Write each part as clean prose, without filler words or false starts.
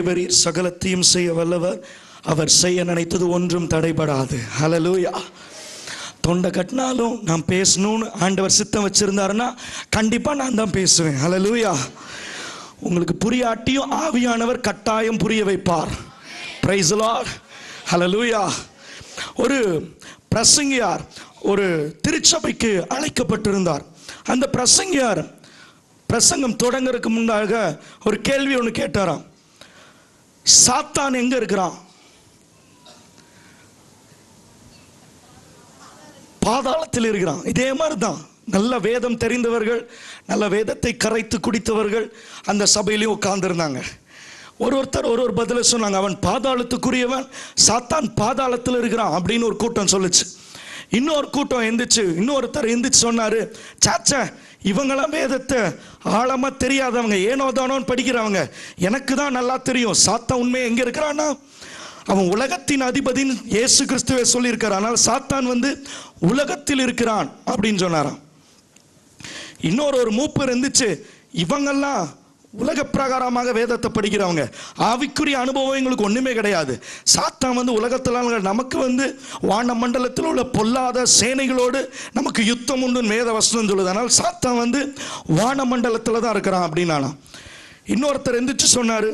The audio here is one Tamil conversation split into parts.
தேவரீர் சகலத்தையும் செய்ய வல்லவர், அவர் செய்ய நினைத்தது ஒன்றும் தடைபடாது. ஹல்லேலூயா. தொண்டை கட்டினாலும் நான் பேசணும்னு ஆண்டவர் சித்தம் வச்சிருந்தாருன்னா கண்டிப்பாக நான் தான் பேசுவேன். ஹல்லேலூயா. உங்களுக்கு புரியாட்டியும் ஆவியானவர் கட்டாயம் புரிய வைப்பார். Praise the lord. ஹல்லேலூயா. ஒரு பிரசங்கியார் ஒரு திருச்சபைக்கு அழைக்கப்பட்டிருந்தார். அந்த பிரசங்கியார் பிரசங்கம் தொடங்கறதுக்கு முன்னாக ஒரு கேள்வி ஒன்று கேட்டாராம். சாத்தான் எங்க இருக்கிறான்? பாதாளத்தில் இருக்கிறான். இதே மாதிரி தான் நல்ல வேதம் தெரிந்தவர்கள், நல்ல வேதத்தை கரைத்து குடித்தவர்கள் அந்த சபையிலையும் உட்கார்ந்துருந்தாங்க. ஒருத்தர் ஒரு பதில சொன்னாங்க. அவன் பாதாளத்துக்குரியவன், சாத்தான் பாதாளத்தில் இருக்கிறான் அப்படின்னு ஒரு கூட்டம் சொல்லுச்சு. இன்னொரு கூட்டம் எந்திரிச்சு, இன்னொருத்தர் எந்திரிச்சு சொன்னாரு, சாச்சா இவங்களாம் வேதத்தை ஆழமா தெரியாதவங்க, ஏனோ தானோன்னு படிக்கிறவங்க, எனக்கு தான் நல்லா தெரியும் சாத்தான் உண்மையை எங்க இருக்கிறான்னா அவன் உலகத்தின் அதிபதின்னு இயேசு கிறிஸ்துவே சொல்லியிருக்கார். ஆனால் சாத்தான் உலகத்தில் இருக்கிறான் அப்படின்னு சொன்னாராம். இன்னொரு மூப்பர் இருந்துச்சு, இவங்கெல்லாம் உலக பிரகாரமாக வேதத்தை படிக்கிறவங்க, ஆவிக்குரிய அனுபவம் எங்களுக்கு ஒண்ணுமே கிடையாது. சாத்தான் உலகத்துல நமக்கு வான மண்டலத்தில் உள்ள பொல்லாத சேனைகளோடு நமக்கு யுத்தம் உண்டு வேத வசனம் சொல்லுது. ஆனால் சாத்தான் வான மண்டலத்தில் தான் இருக்கிறான் அப்படின்னா. இன்னொருத்தர் எந்திரிச்சு சொன்னாரு,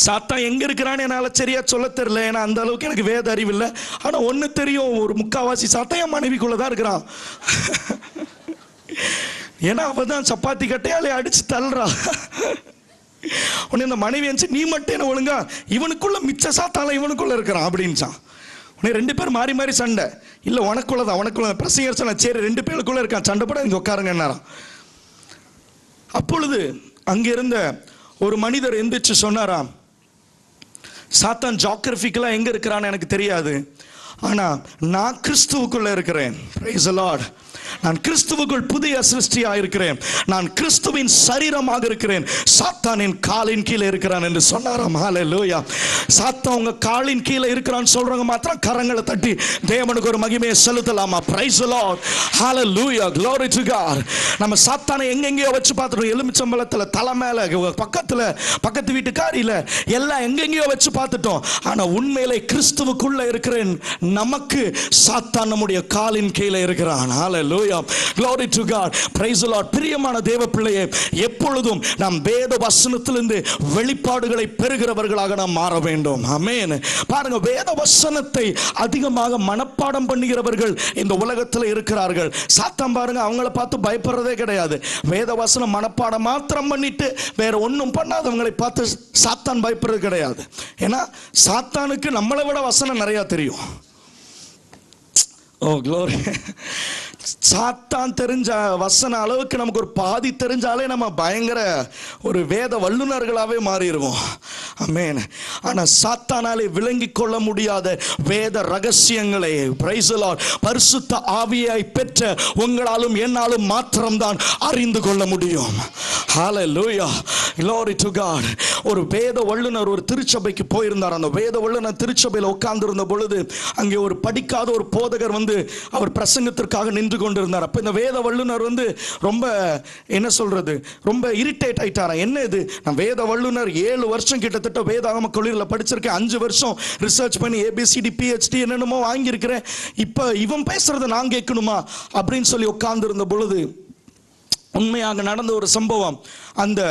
சாத்தான் எங்க இருக்கிறான்னு என்னால சரியா சொல்ல தெரியல, ஏன்னா அந்த அளவுக்கு எனக்கு வேத அறிவு இல்லை. ஆனா ஒண்ணு தெரியும், ஒரு முக்காவாசி சாத்தான் என் மனைவிக்குள்ளதான் இருக்கிறான். ஏன்னா அவதான் சப்பாத்தி கட்டையாலே அடிச்சு தள்ளுறா. உடனே இந்த மனைவி நீ மட்டும் என்ன ஒழுங்கா, இவனுக்குள்ள மிச்ச சாத்தால இவனுக்குள்ள இருக்கிறான் அப்படின்ச்சான். உடனே ரெண்டு பேரும் மாறி மாறி சண்டை. இல்ல உனக்குள்ளதான் உனக்குள்ள பிரசங்கர் சொன்ன, சரி ரெண்டு பேருக்குள்ள இருக்கான், சண்டை போட இங்க உட்காருங்க. அப்பொழுது அங்கிருந்த ஒரு மனிதர் எந்திரிச்சு சொன்னாராம், சாத்தான் ஜியோகிராபிக்கலா எங்க இருக்கிறான்னு எனக்கு தெரியாது, ஆனா நான் கிறிஸ்துவுக்குள்ள இருக்கிறேன். Price the Lord. நான் கிறிஸ்துவுக்குள் புதிய சிருஷ்டியா இருக்கிறேன், நான் கிறிஸ்துவின் சரீரமாக இருக்கிறேன், சாத்தான் என் காலின் கீழே இருக்கிறான் என்று சொன்னாராம். ஹல்லேலூயா. சாத்தான் உங்க காலின் கீழே இருக்கிறான்னு சொல்றவங்க மாத்திரம் கரங்களை தட்டி தேவனுக்கு ஒரு மகிமையை செலுத்தலாமா? Praise the lord. Hallelujah. glory to God. நம்ம சாத்தானை எங்கெங்கேயோ வச்சு பார்த்துட்டோம். எலுமிச்சம்பழத்துல, தலை மேல, பக்கத்துல, பக்கத்து வீட்டுக்காரியில, எல்லாம் எங்கெங்கேயோ வச்சு பார்த்துட்டோம். ஆனா உண்மையிலே கிறிஸ்துவுக்குள்ள இருக்கிறேன் நமக்கு சாத்தான் நம்முடைய காலின் கீழே இருக்கிறான். ஹல்லேலூயா. glory to God. praise the Lord. பிரியமான தேவ பிள்ளையே, எப்பொழுதும் நாம் வேத வசனத்திலிருந்து வெளிப்பாடுகளை பெறுகிறவர்களாக நாம் மாற வேண்டும். ஆமென். பாருங்க, வேத வசனத்தை அதிகமாக மனப்பாடம் பண்ணுகிறவர்கள் இந்த உலகத்தில் இருக்கிறார்கள். சாத்தான் பாருங்க அவங்கள பார்த்து பயப்படுறதே கிடையாது. வேத வசனம் மனப்பாடம் மாத்திரம் பண்ணிட்டு வேற ஒன்றும் பண்ணாதவங்களை பார்த்து சாத்தான் பயப்படுறது கிடையாது. ஏன்னா சாத்தானுக்கு நம்மளை விட வசனம் நிறைய தெரியும். ஓ க்ளோரி. சாத்தான் தெரிஞ்ச வசன அளவுக்கு நமக்கு ஒரு பாதி தெரிஞ்சாலே நம்ம பயங்கர ஒரு வேத வல்லுநர்களாகவே மாறிடுவோம். ஆமென். ஆனால் சாத்தானாலே விளங்கி கொள்ள முடியாத வேத ரகசியங்களை, பிரைஸ் தி லார்ட், பரிசுத்த ஆவியை பெற்ற உங்களாலும் என்னாலும் மாத்திரம்தான் அறிந்து கொள்ள முடியும். ஹல்லேலூயா. glory to God. ஒரு வேத வல்லுனர் ஒரு திருச்சபைக்கு போயிருந்தார். அந்த வேத வல்லுனர் திருச்சபையில் உட்கார்ந்து இருந்த பொழுது அங்கே ஒரு படிக்காத ஒரு போதகர் அவர் பிரசங்கத்திற்காக நின்று கொண்டிருந்தார். அப்ப இந்த வேத வல்லுனர் ரொம்ப என்ன சொல்றது, ரொம்ப இரிட்டேட் ஆயிட்டாராம். என்ன இது, நான் வேத வல்லுனர் 7 வருஷம் கிட்டத்தட்ட வேதாகம கல்லூரியில் படிச்சிருக்கேன், 5 வருஷம் ரிசர்ச் பண்ணி ABCD PhD என்னென்னமோ வாங்கியிருக்கிறேன், இப்ப இவன் பேசுறதை நான் கேட்கணுமா அப்படின்னு சொல்லி உட்கார்ந்து இருந்த பொழுது உண்மையாக நடந்த ஒரு சம்பவம். அந்த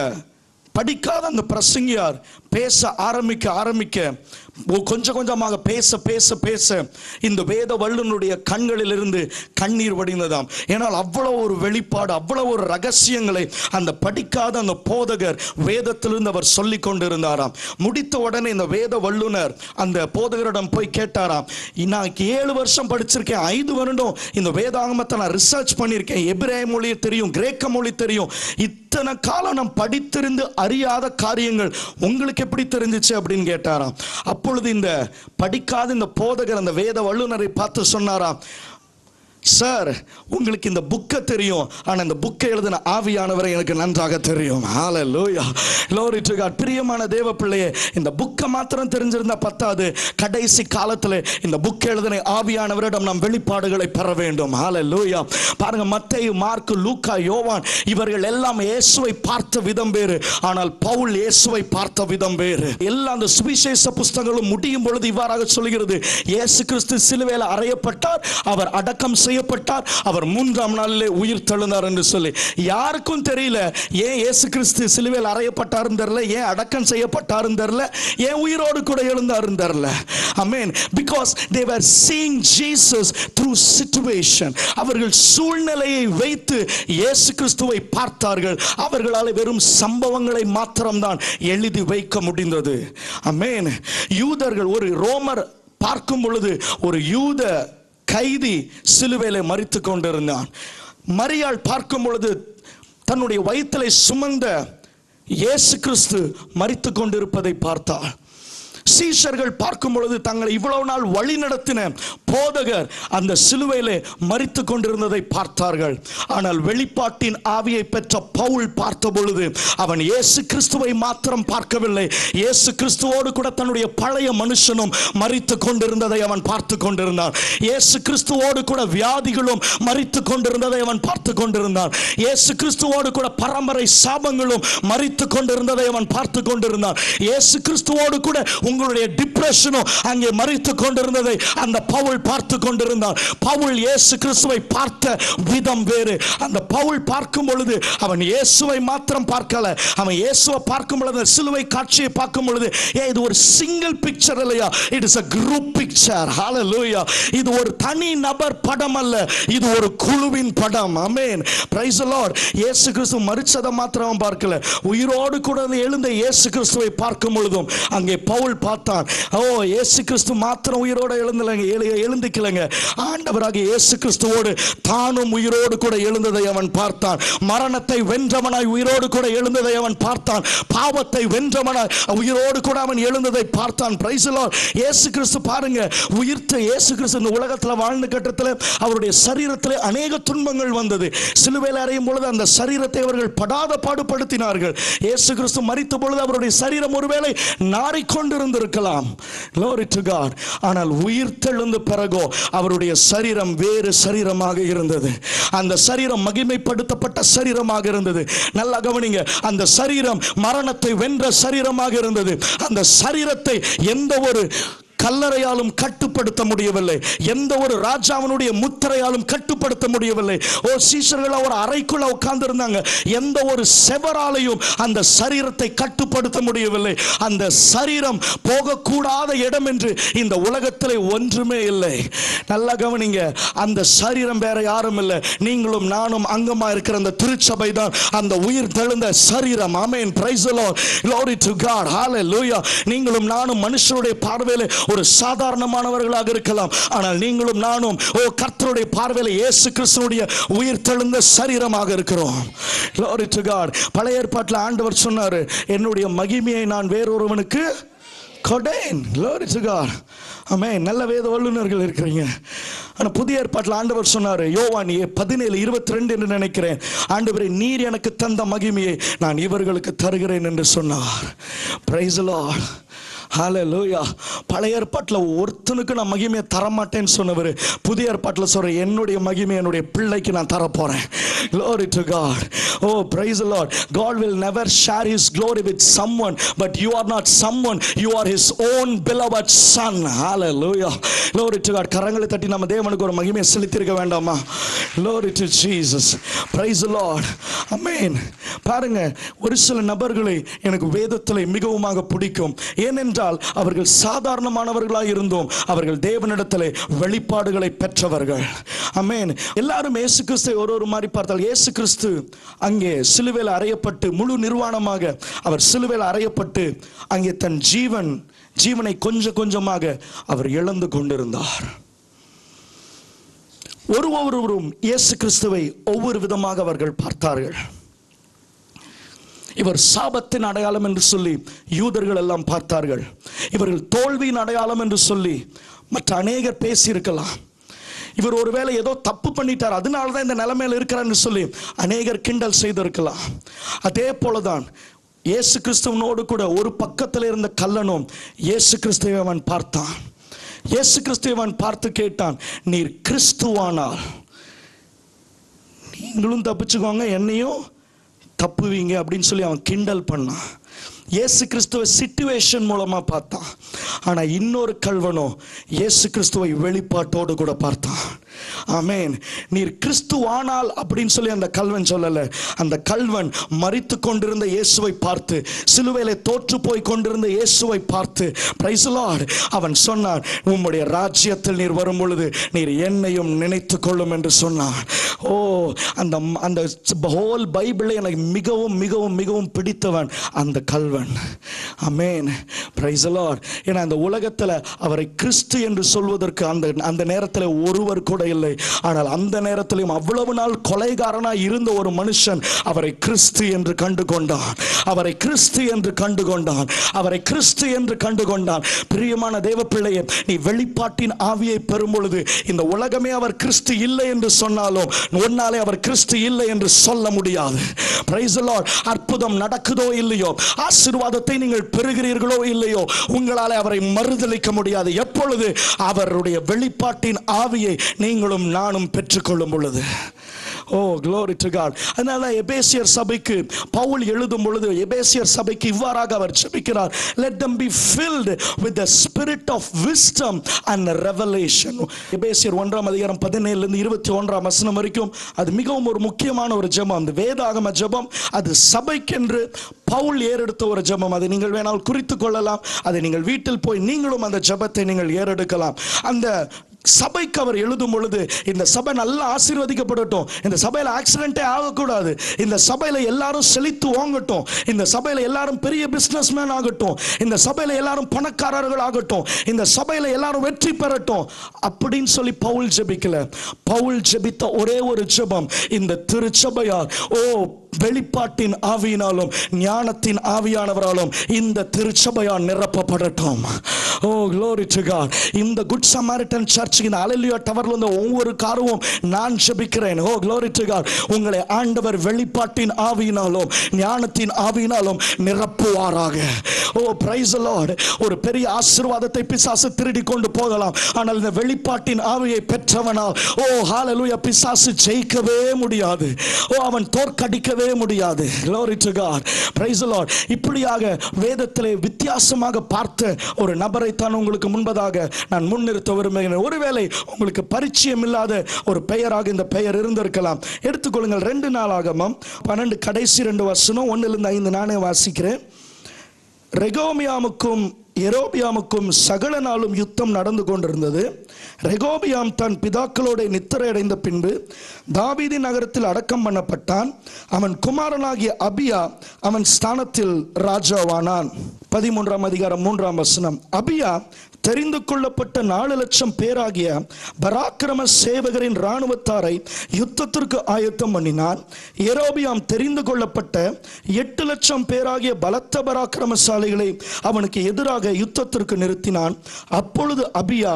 படிக்காத அந்த பிரசங்கியார் பேச ஆரம்பிக்க கொஞ்சம் கொஞ்சமாக பேச பேச பேச இந்த வேத வல்லுனுடைய கண்களில் இருந்து கண்ணீர் வடிந்ததாம். ஏனால் அவ்வளவு ஒரு வெளிப்பாடு, அவ்வளவு ஒரு ரகசியங்களை அந்த படிக்காத அந்த போதகர் வேதத்திலிருந்து அவர் சொல்லி கொண்டிருந்தாராம். முடித்த உடனே இந்த வேத வல்லுனர் அந்த போதகரிடம் போய் கேட்டாராம், நான் 7 வருஷம் படிச்சிருக்கேன், 5 வருடம் இந்த வேதாகமத்தை நான் ரிசர்ச் பண்ணியிருக்கேன், எபிரேய மொழி தெரியும், கிரேக்க மொழி தெரியும், இத்தனை காலம் நான் படித்திருந்து அறியாத காரியங்கள் உங்களுக்கு எப்படி தெரிஞ்சிச்சு அப்படின்னு கேட்டாராம். அப்பொழுது இந்த படிக்காத இந்த போதகர் அந்த வேத வல்லுனரை பார்த்து சொன்னாராம், சார், உங்களுக்கு இந்த புக்கை தெரியும், ஆனால் இந்த புக்கை எழுதின ஆவியானவரை எனக்கு நன்றாக தெரியும். ஹல்லேலூயா, glory to God. பிரியமான தேவ பிள்ளையே, இந்த புக்கை மாத்திரம் தெரிஞ்சிருந்தா பத்தாது. கடைசி காலத்தில் இந்த புக்கை எழுதின ஆவியானவரிடம் நாம் வெளிப்பாடுகளை பெற வேண்டும். ஹல்லேலூயா. பாருங்க, மத்தேயு, மார்க்கு, லூக்கா, யோவான் இவர்கள் எல்லாம் இயேசுவை பார்த்த விதம் வேறு. ஆனால் பவுல் இயேசுவை பார்த்த விதம் வேறு. எல்லா அந்த சுவிசேஷ புஸ்தகங்களும் முடியும் பொழுது இவ்வாறாக சொல்கிறது: இயேசு கிறிஸ்து சிலுவையில் அறையப்பட்டார், அவர் அடக்கம் செய்யப்பட்டார், அவர் 3ஆம் நாளிலே உயிர் தெழுந்தார் என்று சொல்லி. யாருக்கும் தெரியல ஏன் இயேசு கிறிஸ்து சிலுவையில் அறையப்பட்டாருன்னு தெரியல, ஏன் அடக்கம் செய்யப்பட்டாருன்னு தெரியல, ஏன் உயிரோடு கூட எழுந்தாருன்னு தெரியல. ஆமென். Because they were seeing Jesus through situation. அவர்கள் சூழ்நிலையை வைத்து இயேசு கிறிஸ்துவை பார்த்தார்கள். அவர்களால் வெறும் சம்பவங்களை மாத்திரம்தான் எழுதி வைக்க முடிந்தது. ஆமென். யூதர்கள், ஒரு ரோமர் பார்க்கும் பொழுது ஒரு யூத கைதி சிலுவையிலே மரித்து கொண்டிருந்தான். மரியாள் பார்க்கும் பொழுது தன்னுடைய வயிற்றிலே சுமந்த இயேசு கிறிஸ்து மரித்து கொண்டிருப்பதை பார்த்தாள். சீஷர்கள் பார்க்கும் பொழுது தங்களை இவ்வளவு நாள் வழி நடத்தின போதகர் அந்த சிலுவையிலே மரித்து கொண்டிருந்ததை பார்த்தார்கள். ஆனால் வெளிப்பாட்டின் ஆவியை பெற்ற பவுல் பார்த்த பொழுது அவன் இயேசு கிறிஸ்துவை மாத்திரம் பார்க்கவில்லை, இயேசு கிறிஸ்துவோடு கூட தன்னுடைய பழைய மனுஷனும் மரித்து கொண்டிருந்ததை அவன் பார்த்து கொண்டிருந்தான். இயேசு கிறிஸ்துவோடு கூட வியாதிகளும் மரித்து கொண்டிருந்ததை அவன் பார்த்து கொண்டிருந்தான். இயேசு கிறிஸ்துவோடு கூட பரம்பரை சாபங்களும் மரித்து கொண்டிருந்ததை அவன் பார்த்து கொண்டிருந்தான். இயேசு கிறிஸ்துவோடு கூட உங்களுடைய டிப்ரெஷனும் அங்கே மரித்து கொண்டிருந்ததை அந்த பவுல் பார்த்து கொண்டிருந்தான். பவுல் இயேசு கிறிஸ்துவை பார்த்த விதம் வேறு. அந்த பவுல் பார்க்கும் பொழுது அவன் இயேசுவை மாத்திரம் பார்க்கல, அவன் இயேசுவை பார்க்கும் பொழுது சிலுவை காட்சியை பார்க்கும் பொழுது இது ஒரு சிங்கிள் பிக்சர் இல்லையா, it is a group picture. ஹல்லேலூயா. இது ஒரு தனி நபர் படம் அல்ல, இது ஒரு குழுவின் படம். Amen. Praise the lord. Yesu Kristu மரிச்சதை மாத்திரம் பார்க்கல, உயிரோடு கூட எழுந்த இயேசு கிறிஸ்துவை பார்க்கும் பொழுதும் அங்கே பவுல் பார்த்தான். ஓ, இயேசு கிறிஸ்து மாத்திரம் உயிரோடு எழுந்துக்கலங்க, ஆண்டவராக இயேசு கிறிஸ்துவோடு தானும் உயிரோடு கூட எழுந்ததை அவன் பார்த்தான். மரணத்தை வென்றவனாய் உயிரோடு கூட எழுந்ததை அவன் பார்த்தான். பாவத்தை வென்றவனாய் உயிரோடு கூட அவன் எழுந்ததை பார்த்தான். Price the lord. இயேசு கிறிஸ்து பாருங்க, உயிர்த்த இயேசு கிறிஸ்து இந்த உலகத்தில் வாழ்ந்த கட்டத்தில் அவருடைய சரீரத்தில் அநேக துன்பங்கள் வந்தது. சிலுவையில் அறையும் பொழுது அந்த சரீரத்தை அவர்கள் படாத பாடுபடுத்தினார்கள். இயேசு கிறிஸ்து மரித்த பொழுது அவருடைய சரீரம் ஒருவேளை நாறிக்கொண்டிருந்திருக்கலாம். Glory to God. ஆனால் உயிர்த்தெழுந்த பிறகோ அவருடைய சரீரம் வேறு சரீரமாக இருந்தது. அந்த சரீரம் மகிமைப்படுத்தப்பட்ட சரீரமாக இருந்தது. நல்லா கவனிங்க, அந்த சரீரம் மரணத்தை வென்ற சரீரமாக இருந்தது. அந்த சரீரத்தை எந்த ஒரு கல்லறையாலும் கட்டுப்படுத்த முடியவில்லை, எந்த ஒரு ராஜாவினுடைய முத்திரையாலும் கட்டுப்படுத்த முடியவில்லை. ஓ, சீஷர்கள் ஒரு அறைக்குள்ள உட்கார்ந்து இருந்தாங்க, எந்த ஒரு செவராலையும் அந்த சரீரத்தை கட்டுப்படுத்த முடியவில்லை. அந்த சரீரம் போகக்கூடாத இடம் என்று இந்த உலகத்தில் ஒன்றுமே இல்லை. நல்லா கவனிங்க, அந்த சரீரம் வேற யாரும் இல்லை, நீங்களும் நானும் அங்கமா இருக்கிற அந்த திருச்சபை தான் அந்த உயிர் தெழுந்த சரீரம். Amen. Praise the lord. glory to God. hallelujah. நீங்களும் நானும் மனுஷருடைய பார்வையில் ஒரு சாதாரணமானவர்களாக இருக்கலாம், ஆனால் நீங்களும் நானும் கர்த்தருடைய பார்வையில் இயேசு கிறிஸ்துவுடைய உயிர் தெழுந்த சரீரமாக இருக்கிறோம். glory to God. பழைய ஏற்பாட்டில் ஆண்டவர் சொன்னார், என்னுடைய மகிமையை நான் வேறொருவனுக்கு கொடேன். glory to God. ஆமென். நல்ல வேத வல்லுநர்கள் இருக்கிறீங்க. ஆனால் புதிய ஏற்பாட்டில் ஆண்டவர் சொன்னார், யோவான் 17:22 என்று நினைக்கிறேன், ஆண்டவரே நீர் எனக்கு தந்த மகிமையை நான் இவர்களுக்கு தருகிறேன் என்று சொன்னார். Praise the lord. ஹல்லேலூயா. பழைய ஏற்பாட்டில் ஒருத்தனுக்கு நான் மகிமையை தரமாட்டேன்னு சொன்னவர் புதிய ஏற்பாட்டில் சொல்ற, என்னுடைய மகிமை என்னுடைய பிள்ளைக்கு நான் தரப்போறேன். Glory to God. Oh, praise the Lord. God will never share his glory with someone, but you are not someone, you are his own beloved son. Hallelujah. Glory to God. கரங்களை தட்டி நம்ம தேவனுக்கு ஒரு மகிமையை செலுத்திருக்க வேண்டாமா? Glory to Jesus. Praise the Lord. Amen. பாருங்க, ஒரு சில நபர்களை எனக்கு வேதத்தில் மிகவும் பிடிக்கும். ஏனென்றால் அவர்கள் சாதாரணமானவர்களாக இருந்தோம், அவர்கள் தேவனிடத்தில் வெளிப்பாடுகளை பெற்றவர்கள். ஆமென். எல்லாரும் இயேசு கிறிஸ்துவை ஒரு மாதிரி பார்த்தால், இயேசு கிறிஸ்து அங்கே சிலுவையில் அறையப்பட்டு முழு நிர்வாணமாக அவர் சிலுவையில் அறையப்பட்டு அங்கே தன் ஜீவனை கொஞ்சம் கொஞ்சமாக அவர் இழந்து கொண்டிருந்தார். ஒவ்வொருவரும் இயேசு கிறிஸ்துவை ஒவ்வொரு விதமாக அவர்கள் பார்த்தார்கள். இவர் சாபத்தின் அடையாளம் என்று சொல்லி யூதர்கள் எல்லாம் பார்த்தார்கள். இவர்கள் தோல்வியின் அடையாளம் என்று சொல்லி மற்ற அநேகர் பேசியிருக்கலாம். இவர் ஒருவேளை ஏதோ தப்பு பண்ணிட்டார், அதனால தான் இந்த நிலைமையில இருக்கிறான்னு சொல்லி அநேகர் கிண்டல் செய்திருக்கலாம். அதே போலதான் இயேசு கிறிஸ்துவனோடு கூட ஒரு பக்கத்தில் இருந்த கல்லனும் இயேசு கிறிஸ்துவை அவன் பார்த்தான். இயேசு கிறிஸ்துவை அவன் பார்த்து கேட்டான், நீர் கிறிஸ்துவானால் நீங்களும் தப்பிச்சுக்கோங்க, என்னையும் தப்புவீங்க அப்படின்னு சொல்லி அவன் கிண்டல் பண்ணான். இயேசு கிறிஸ்துவை சிச்சுவேஷன் மூலமா பார்த்தான். ஆனா இன்னொரு கல்வனோ இயேசு கிறிஸ்துவை வெளிப்பாட்டோடு கூட பார்த்தான். ஆமென். நீர் கிறிஸ்துவானால் அப்படின்னு சொல்லி அந்த கல்வன் சொல்லல. அந்த கல்வன் மரித்து கொண்டிருந்த இயேசுவை பார்த்து, சிலுவையிலே தோற்று போய் கொண்டிருந்த இயேசுவை பார்த்து, பிரைஸ் தி லார்ட், அவன் சொன்னான், உம்முடைய ராஜ்யத்தில் நீர் வரும் பொழுது நீர் என்னையும் நினைத்து கொள்ளும் என்று சொன்னான். ஓ, அந்த அந்த ஹோல் பைபிளை எனக்கு மிகவும் மிகவும் மிகவும் பிடித்தவன் அந்த கல்வன். ஆமென். Praise the lord. ஏன்னா அந்த உலகத்தில் அவரை கிறிஸ்து என்று சொல்வதற்கு அந்த நேரத்தில் ஒருவர் கூட இல்லை. ஆனால் அந்த நேரத்திலும் அவ்வளவு நாள் கொலைகாரனாய் இருந்த ஒரு மனுஷன் அவரை கிறிஸ்து என்று கண்டு கொண்டான். அவரை கிறிஸ்து என்று கண்டு கொண்டான். அவரை கிறிஸ்து என்று கண்டு கொண்டான். பிரியமான தேவ பிள்ளையே, நீ வெளிப்பாட்டின் ஆவியை பெறும் பொழுது இந்த உலகமே அவர் கிறிஸ்து இல்லை என்று சொன்னாலும் உன்னாலே அவர் கிறிஸ்து இல்லை என்று சொல்ல முடியாது. Price the Lord. அற்புதம் நடக்குதோ இல்லையோ, ஆசீர்வாதத்தை நீங்கள் பெறுகிறீர்களோ இல்லையோ, உங்களால் அவரை மறுதலிக்க முடியாது. எப்பொழுது அவருடைய வெளிப்பாட்டின் ஆவியை நீங்களும் நானும் பெற்றுக்கொள்ளும் பொழுது. ஓ, glory to God. அதனால எபேசியர் சபைக்கு பவுல் எழுதும் பொழுது எபேசியர் சபைக்கு இவ்வாறாக அவர் ஜெபிக்கிறார், let them be filled with the spirit of wisdom and revelation. எபேசியர் 1ஆம் அதிகாரம் 17 இருந்து 21ஆம் வசனம் வரைக்கும் அது மிகவும் ஒரு முக்கியமான ஒரு ஜெபம். அந்த வேதாகம ஜெபம் அது சபைக்கென்று பவுல் ஏறெடுத்த ஒரு ஜெபம். அதை நீங்கள் வேணால் குறித்துக் கொள்ளலாம். அதை நீங்கள் வீட்டில் போய் நீங்களும் அந்த ஜெபத்தை நீங்கள் ஏறெடுக்கலாம். அந்த சபைக்கு அவர் எழுதும் பொழுது, இந்த சபை நல்லா ஆசீர்வதிக்கப்படட்டும், இந்த சபையில் ஆக்சிடென்ட்டே ஆகக்கூடாது, இந்த சபையில் எல்லாரும் செழித்து ஓங்கட்டும், இந்த சபையில் எல்லாரும் பெரிய பிசினஸ்மேன் ஆகட்டும், இந்த சபையில் எல்லாரும் பணக்காரர்கள் ஆகட்டும், இந்த சபையில் எல்லாரும் வெற்றி பெறட்டும் அப்படின்னு சொல்லி பவுல் ஜெபிக்கல. பவுல் ஜெபித்த ஒரே ஒரு ஜெபம், இந்த திருச்சபையார் வெளிப்பாட்டின் ஆவியினாலும் ஞானத்தின் ஆவியானவராலும் இந்த திருச்சபையால் நிரப்பப்படட்டும். ஓ, glory to God. இந்த குட் சமாரிட்டன் சர்ச் இந்த ஹல்லேலூயா டவர்ல இருந்த ஒவ்வொரு காரமும் நான் ஜெபிக்கிறேன். ஓ, glory to God. உங்களை ஆண்டவர் வெளிப்பாட்டின் ஆவியினாலும் ஞானத்தின் ஆவியினாலும் நிரப்புவாராக. ஓ, praise the Lord. ஒரு பெரிய ஆசீர்வாதத்தை பிசாசு திருடி கொண்டு போகலாம், ஆனால் இந்த வெளிப்பாட்டின் ஆவியை பெற்றவனால் ஓ ஹல்லேலூயா பிசாசு ஜெயிக்கவே முடியாது. ஓ, அவன் தோற்கடிக்கவே முடியாது. Glory to God. Praise the Lord. இப்படியாக வேதத்திலே வித்தியாசமாக பார்த்த ஒரு நபரை தான் உங்களுக்கு முன்பதாக நான் முன்னிறுத்த விரும்புகிறேன். ஒருவேளை உங்களுக்கு பரிச்சயம் இல்லாத ஒரு பெயராக இந்த பெயர் இருந்திருக்கலாம். எடுத்துக்கொள்ளுங்கள். 2 நாளாகமம் 12 கடைசி 2 வசனம் 1 5 நானே வாசிக்கிறேன். ரெகோபியாமுக்கும் யெரொபெயாமுக்கும் சகல நாளும் யுத்தம் நடந்து கொண்டிருந்தது. ரெகோபியாம் தன் பிதாக்களோட நித்திரை அடைந்த பின்பு தாவீதின் நகரத்தில் அடக்கம் பண்ணப்பட்டான். அவன் குமாரனாகிய அபியா அவன் ஸ்தானத்தில் ராஜாவானான். 13ஆம் அதிகாரம் 3ஆம் வசனம். அபியா தெரிந்து கொள்ளப்பட்ட 4 லட்சம் பேராகிய பராக்கிரம சேவகரின் இராணுவத்தாரை யுத்தத்திற்கு ஆயத்தம் பண்ணினான். யெரொபெயாம் தெரிந்து கொள்ளப்பட்ட 8 லட்சம் பேராகிய பலத்த பராக்கிரமசாலிகளை அவனுக்கு எதிராக யுத்தத்திற்கு நிறுத்தினான். அப்பொழுது அபியா